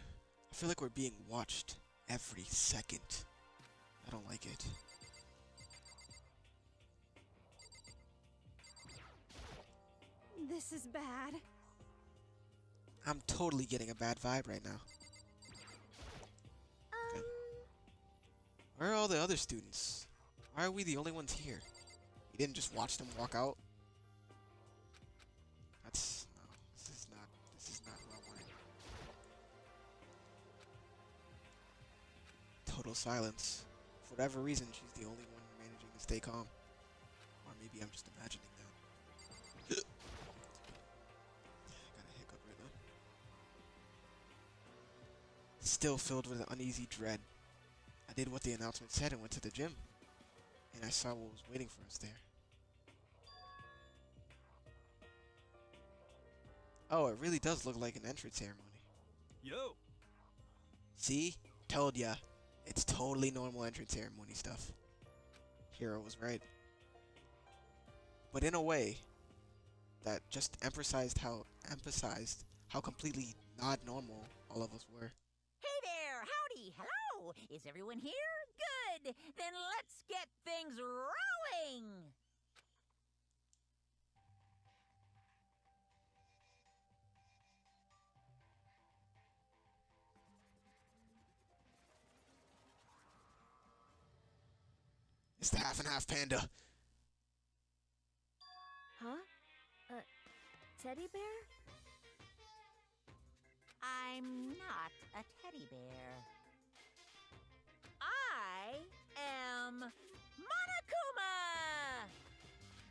I feel like we're being watched every second. I don't like it. This is bad. I'm totally getting a bad vibe right now. Okay. Where are all the other students? Why are we the only ones here? We didn't just watch them walk out? That's... no, this is not what I wanted. Total silence. For whatever reason, she's the only one managing to stay calm. Or maybe I'm just imagining that. I got a hiccup right now. Still filled with an uneasy dread. I did what the announcement said and went to the gym. And I saw what was waiting for us there. Oh, it really does look like an entrance ceremony. Yo! See? Told ya. It's totally normal entrance ceremony stuff. Hero was right. But in a way, that just emphasized how completely not normal all of us were. Hey, hello! Is everyone here? Good! Then let's get things rolling! It's the half and half panda. Huh? Teddy bear? I'm not a teddy bear. I am Monokuma!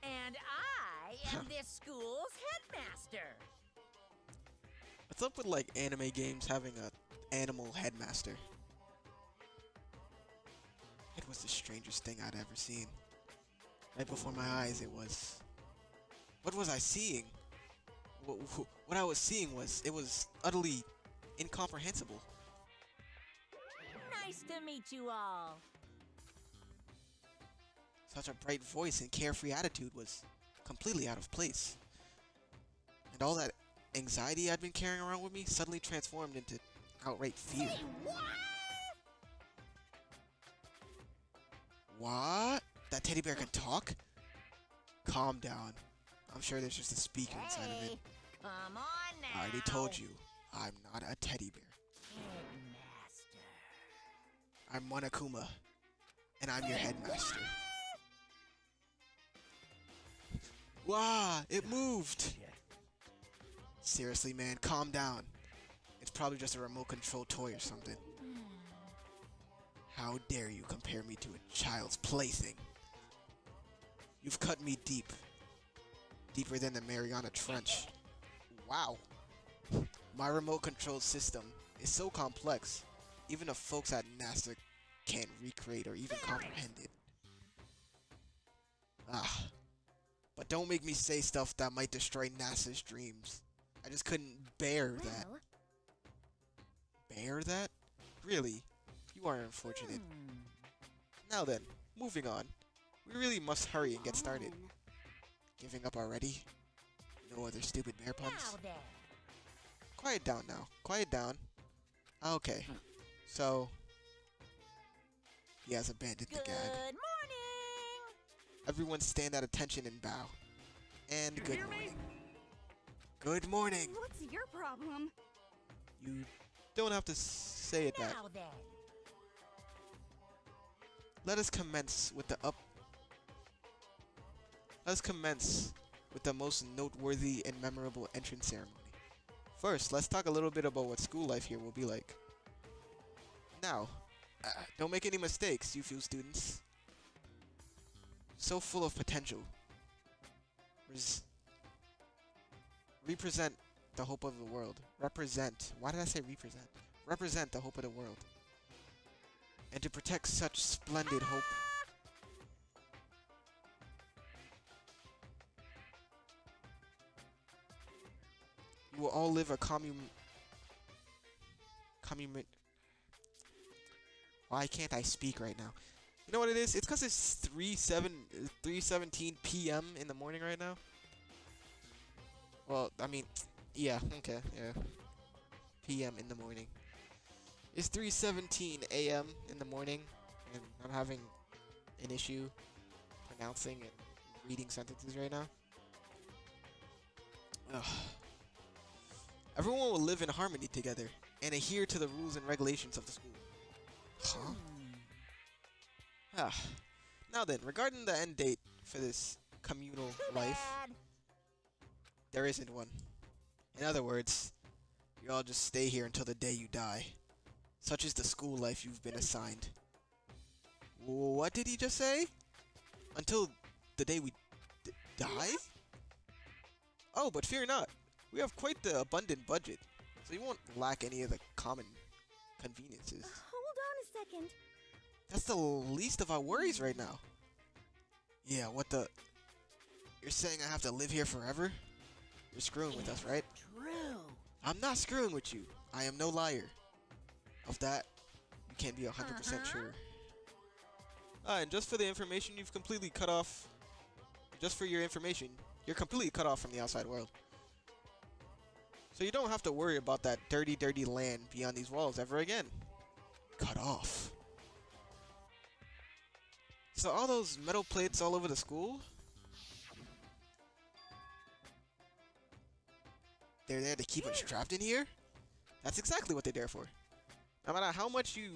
And I am this school's headmaster. What's up with like anime games having a animal headmaster? It was the strangest thing I'd ever seen. Right before my eyes, it was. What was I seeing? What I was seeing was, it was utterly incomprehensible. Nice to meet you all. Such a bright voice and carefree attitude was completely out of place. And all that anxiety I'd been carrying around with me suddenly transformed into outright fear. Say what? What? That teddy bear can talk? Calm down. I'm sure there's just a speaker inside of it. Come on now. I already told you, I'm not a teddy bear. Headmaster. I'm Monokuma, and I'm your headmaster. Wow, it moved! Seriously, man, calm down. It's probably just a remote control toy or something. How dare you compare me to a child's plaything? You've cut me deep. Deeper than the Mariana Trench. Wow. My remote control system is so complex, even the folks at NASA can't recreate or even comprehend it. Ah. But don't make me say stuff that might destroy NASA's dreams. I just couldn't bear that. Bear that? Really? You are unfortunate. Now then, moving on. We really must hurry and get started. Giving up already? No other stupid bear puns? Quiet down now. Quiet down. Okay. So, he has abandoned the gag. Good morning! Everyone stand at attention and bow. And good morning. Good morning! What's your problem? You don't have to say it that. Now then. Let us commence with the most noteworthy and memorable entrance ceremony. First, let's talk a little bit about what school life here will be like. Now, don't make any mistakes, you few students. So full of potential. Represent the hope of the world. Represent. Why did I say represent? Represent the hope of the world. And to protect such splendid hope, you will all live a Why can't I speak right now? You know what it is? It's because it's 3:17 p.m. in the morning right now. Well, I mean, yeah, okay, yeah. p.m. in the morning. It's 3:17 a.m. in the morning, and I'm having an issue pronouncing and reading sentences right now. Ugh. Everyone will live in harmony together and adhere to the rules and regulations of the school. Huh? Ah. Now then, regarding the end date for this communal life, there isn't one. In other words, you all just stay here until the day you die. Such is the school life you've been assigned. What did he just say? Until the day we die? Oh, but fear not. We have quite the abundant budget, so you won't lack any of the common conveniences. Hold on a second. That's the least of our worries right now. Yeah, what the... You're saying I have to live here forever? You're screwing with us, right? True. I'm not screwing with you. I am no liar. Of that, you can't be 100% sure. And just for the information, you've completely cut off... Just for your information, you're completely cut off from the outside world. So you don't have to worry about that dirty, dirty land beyond these walls ever again. cut off. So all those metal plates all over the school, they're there to keep us trapped in here? That's exactly what they're there for. No matter how much you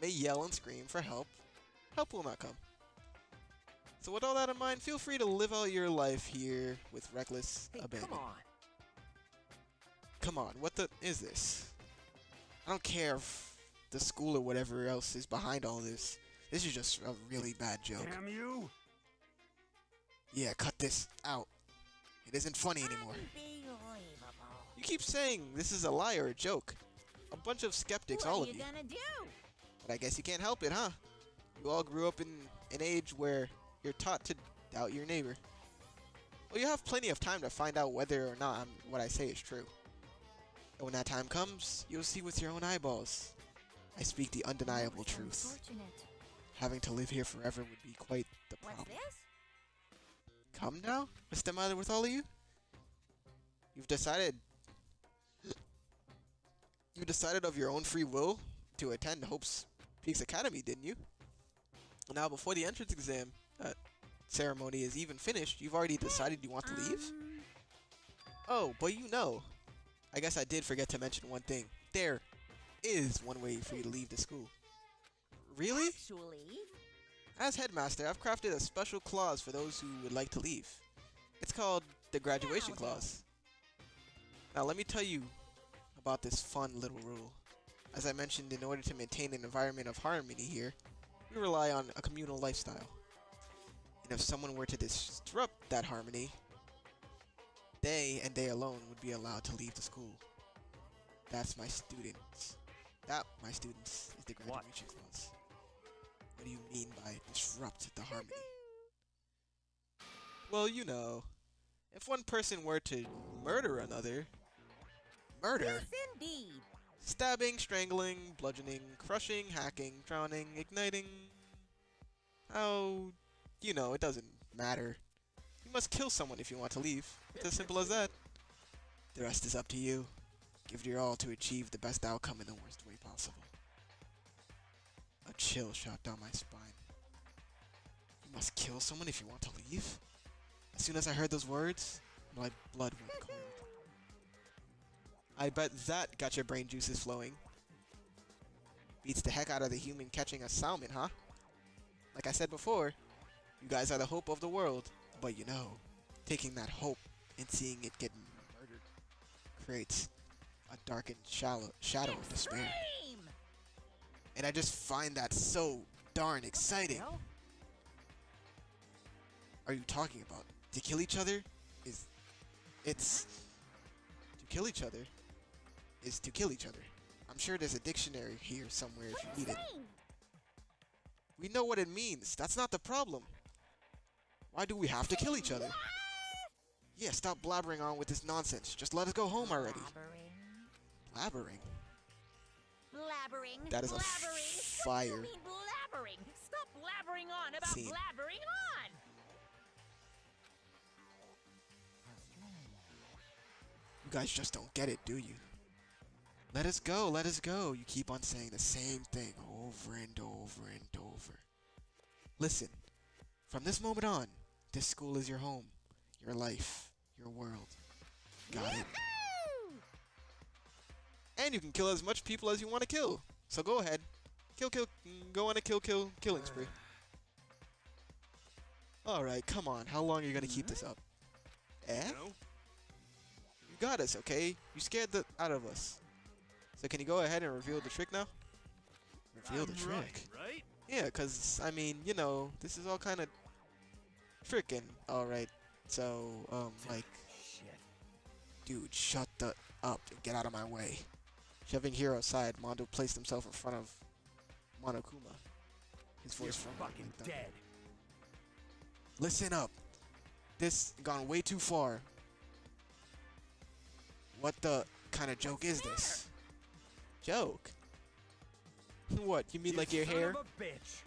may yell and scream for help, help will not come. So with all that in mind, feel free to live out your life here with reckless abandon. Come on, what the is this? I don't care if the school or whatever else is behind all this. This is just a really bad joke. Damn you! Yeah, cut this out. It isn't funny anymore. You keep saying this is a lie or a joke. A bunch of skeptics, all of you. What are you gonna do? But I guess you can't help it, huh? You all grew up in an age where you're taught to doubt your neighbor. Well, you have plenty of time to find out whether or not what I say is true. And when that time comes, you'll see with your own eyeballs. I speak the undeniable truth. Having to live here forever would be quite the problem. What's this? Come now? What's the matter with all of you? You decided of your own free will to attend Hope's Peaks Academy, didn't you? Now, before the entrance exam ceremony is even finished, you've already decided you want to leave? Oh, but you know. I guess I did forget to mention one thing. There is one way for you to leave the school. Really? Actually, as headmaster, I've crafted a special clause for those who would like to leave. It's called the graduation clause. Now let me tell you about this fun little rule. As I mentioned, in order to maintain an environment of harmony here, we rely on a communal lifestyle. And if someone were to disrupt that harmony, they and they alone would be allowed to leave the school. That's my students. That, my students, is the graduation clause. What do you mean by disrupt the harmony? Well, you know, if one person were to murder another, yes, indeed. Stabbing, strangling, bludgeoning, crushing, hacking, drowning, igniting. Oh, you know, it doesn't matter. You must kill someone if you want to leave. It's as simple as that. The rest is up to you. Give it your all to achieve the best outcome in the worst way possible. A chill shot down my spine. You must kill someone if you want to leave? As soon as I heard those words, my blood went cold. I bet that got your brain juices flowing. Beats the heck out of the human catching a salmon, huh? Like I said before, you guys are the hope of the world. But you know, taking that hope and seeing it get murdered creates a darkened shadow of despair. And I just find that so darn exciting. Are you talking about? To kill each other to kill each other is to kill each other. I'm sure there's a dictionary here somewhere if you need it. We know what it means. That's not the problem. Why do we have to kill each other? Yeah, stop blabbering on with this nonsense. Just let us go home already. Blabbering? Blabbering. That is a blabbering. fire. What do you mean blabbering? Stop blabbering on about Scene. blabbering on. You guys just don't get it, do you? Let us go, let us go. You keep on saying the same thing over and over and over. Listen, from this moment on, this school is your home, your life, your world. Got it? And you can kill as much people as you want to kill. So go ahead. Go on a killing spree. Alright, come on. How long are you going to keep this up? You got us, okay? You scared the out of us. So can you go ahead and reveal the trick now? Reveal the trick? Right? Yeah, because, I mean, you know, this is all kind of tricking. Alright, so, like... Dude, shut the up and get out of my way. Shoving Hero aside, Mondo placed himself in front of Monokuma. His voice from fucking dead. Listen up. This gone way too far. What the kind of joke is this? Joke? What, you mean like your hair? Son of a bitch.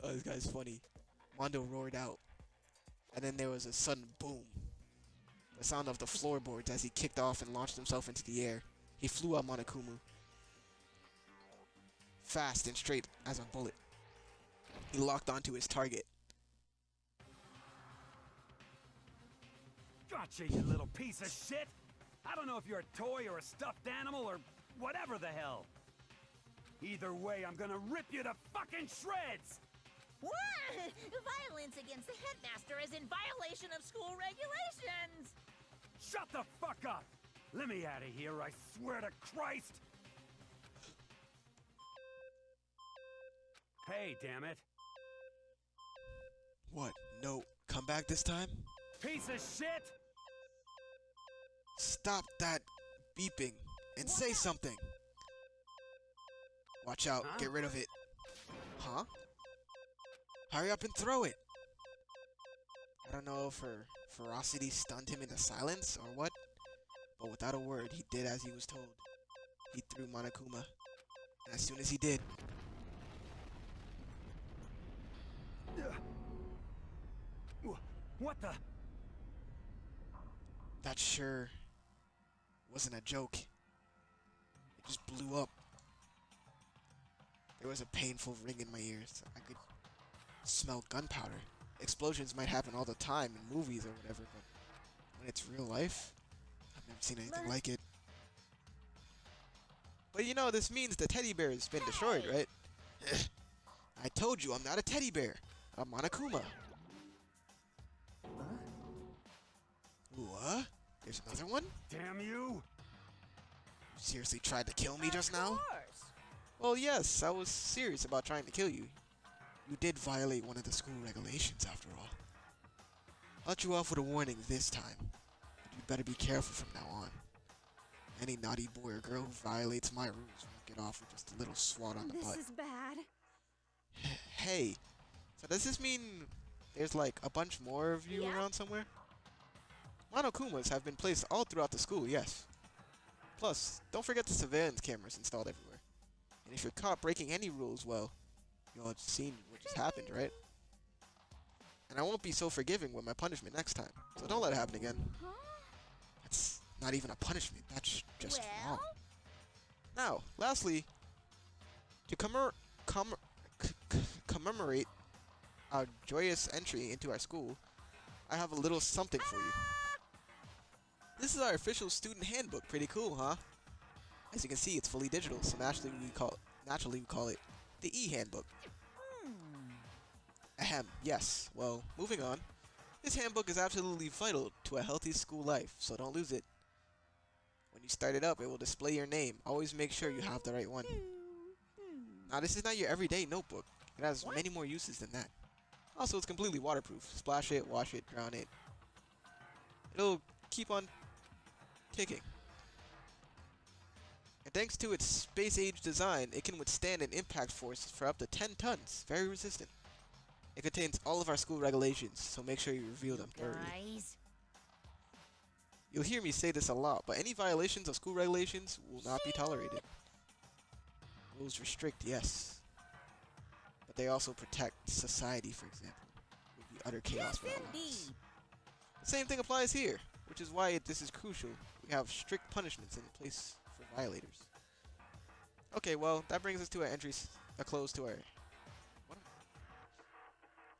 Oh, this guy's funny. Mondo roared out. And then there was a sudden boom. The sound of the floorboards as he kicked off and launched himself into the air. He flew at Monokuma, fast and straight as a bullet. He locked onto his target. Gotcha, you little piece of shit! I don't know if you're a toy or a stuffed animal or whatever the hell. Either way, I'm gonna rip you to fucking shreds! What? Violence against the headmaster is in violation of school regulations! Shut the fuck up! Let me out of here, I swear to Christ! Hey, damn it. What? No, come back this time? Piece of shit! Stop that beeping and say something. Watch out, get rid of it. Huh? Hurry up and throw it. I don't know if her ferocity stunned him into silence or what, but without a word, he did as he was told. He threw Monokuma. And as soon as he did, what the? That sure wasn't a joke. It just blew up. There was a painful ring in my ears. I could smell gunpowder. Explosions might happen all the time in movies or whatever, but when it's real life, I've never seen anything like it. But you know, this means the teddy bear has been destroyed, right? I told you I'm not a teddy bear. I'm Monokuma. What? There's another one? Damn you! You seriously tried to kill me just now? Well, yes, I was serious about trying to kill you. You did violate one of the school regulations, after all. I'll let you off with a warning this time. But you better be careful from now on. Any naughty boy or girl who violates my rules won't get off with just a little swat on the butt. This is bad. Hey, so does this mean there's like a bunch more of you around somewhere? Monokumas have been placed all throughout the school, yes. Plus, don't forget the surveillance cameras installed everywhere. And if you're caught breaking any rules, well, you'll have seen what just happened, right? And I won't be so forgiving with my punishment next time, so don't let it happen again. That's not even a punishment, that's just wrong. Now, lastly, to commemorate our joyous entry into our school, I have a little something for you. This is our official student handbook. Pretty cool, huh? As you can see, it's fully digital, so naturally we call it the e-handbook. Ahem, yes. Well, moving on. This handbook is absolutely vital to a healthy school life, so don't lose it. When you start it up, it will display your name. Always make sure you have the right one. Now, this is not your everyday notebook. It has many more uses than that. Also, it's completely waterproof. Splash it, wash it, drown it. It'll keep on ticking. And thanks to its space-age design, it can withstand an impact force for up to 10 tons. Very resistant. It contains all of our school regulations, so make sure you review them thoroughly. You'll hear me say this a lot, but any violations of school regulations will not be tolerated. Rules restrict, yes. But they also protect society, for example. With the utter chaos without laws. The same thing applies here, which is why this is crucial. We have strict punishments in place for violators. Okay, well, that brings us to a close to our...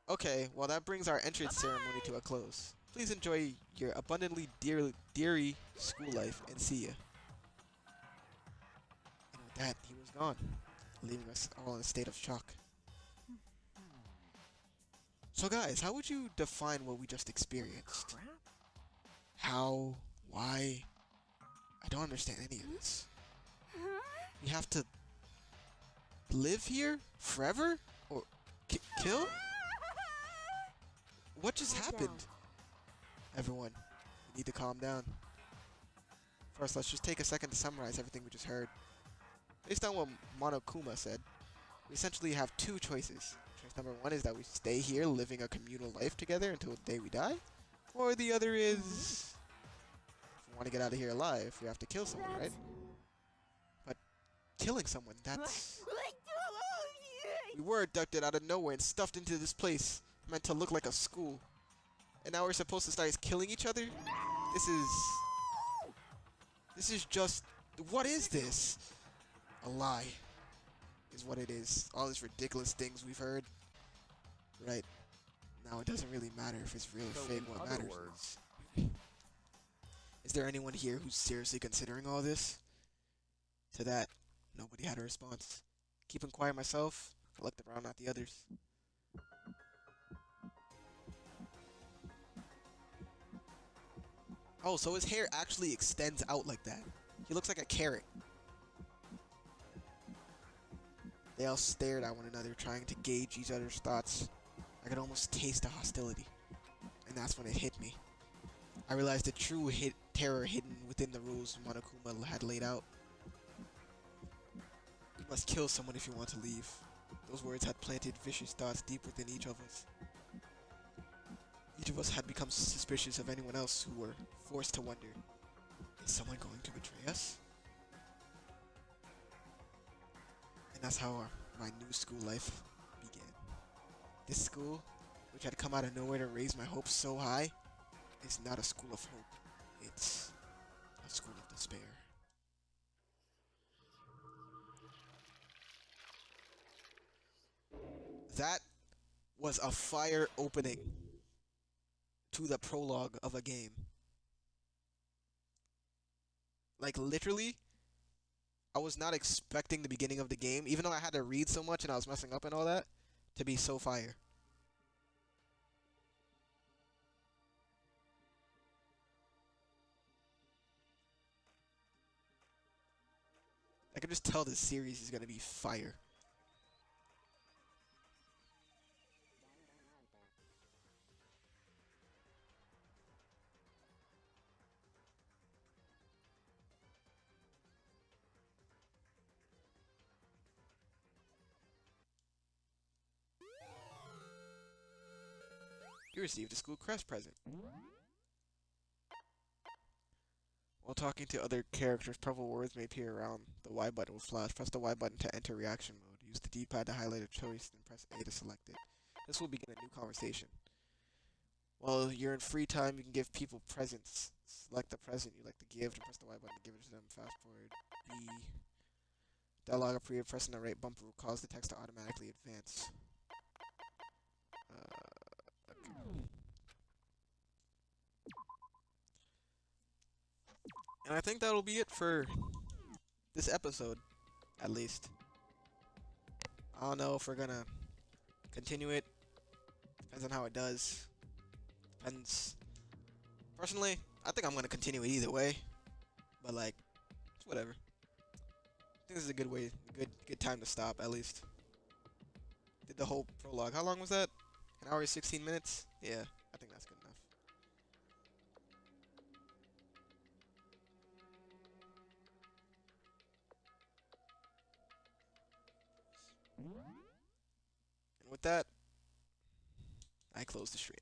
Okay, well, that brings our entrance ceremony to a close. Please enjoy your abundantly deary school life, and see ya. And with that, he was gone, leaving us all in a state of shock. So guys, how would you define what we just experienced? How? Why? I don't understand any of this. We have to live here forever? Or kill? What just happened? Everyone, we need to calm down. First, let's just take a second to summarize everything we just heard. Based on what Monokuma said, we essentially have two choices. Choice number one is that we stay here living a communal life together until the day we die. Or the other is, if we want to get out of here alive, we have to kill someone, right? But killing someone, that's... We were abducted out of nowhere and stuffed into this place, meant to look like a school. And now we're supposed to start killing each other? This is just... What is this? A lie. is what it is. All these ridiculous things we've heard. Right. Now it doesn't really matter if it's real or fake. What matters is there anyone here who's seriously considering all this? To that, nobody had a response. Keeping quiet myself, I looked around at the others. Oh, so his hair actually extends out like that. He looks like a carrot. They all stared at one another, trying to gauge each other's thoughts. I could almost taste the hostility. And that's when it hit me. I realized the true terror hidden within the rules Monokuma had laid out. You must kill someone if you want to leave. Those words had planted vicious thoughts deep within each of us. Each of us had become suspicious of anyone else who were forced to wonder, is someone going to betray us? And that's how my new school life began. This school, which had come out of nowhere to raise my hopes so high, is not a school of hope. It's a school of despair. That was a fire opening to the prologue of a game. Like, literally, I was not expecting the beginning of the game, even though I had to read so much and I was messing up and all that, to be so fire. I can just tell this series is gonna be fire. You received a school crest present. While talking to other characters, purple words may appear around. The Y button will flash. Press the Y button to enter reaction mode. Use the D-pad to highlight a choice, then press A to select it. This will begin a new conversation. While you're in free time, you can give people presents. Select the present you like to give, and press the Y button to give it to them. Fast forward. B. Dialogue appear. Pressing the right bumper will cause the text to automatically advance. And I think that'll be it for this episode, at least. I don't know if we're gonna continue it. Depends on how it does. Depends. Personally, I think I'm gonna continue it either way. But like, it's whatever. I think this is a good way, good time to stop, at least. Did the whole prologue. How long was that? An hour and 16 minutes? Yeah, I think that's good enough. And with that, I close the stream.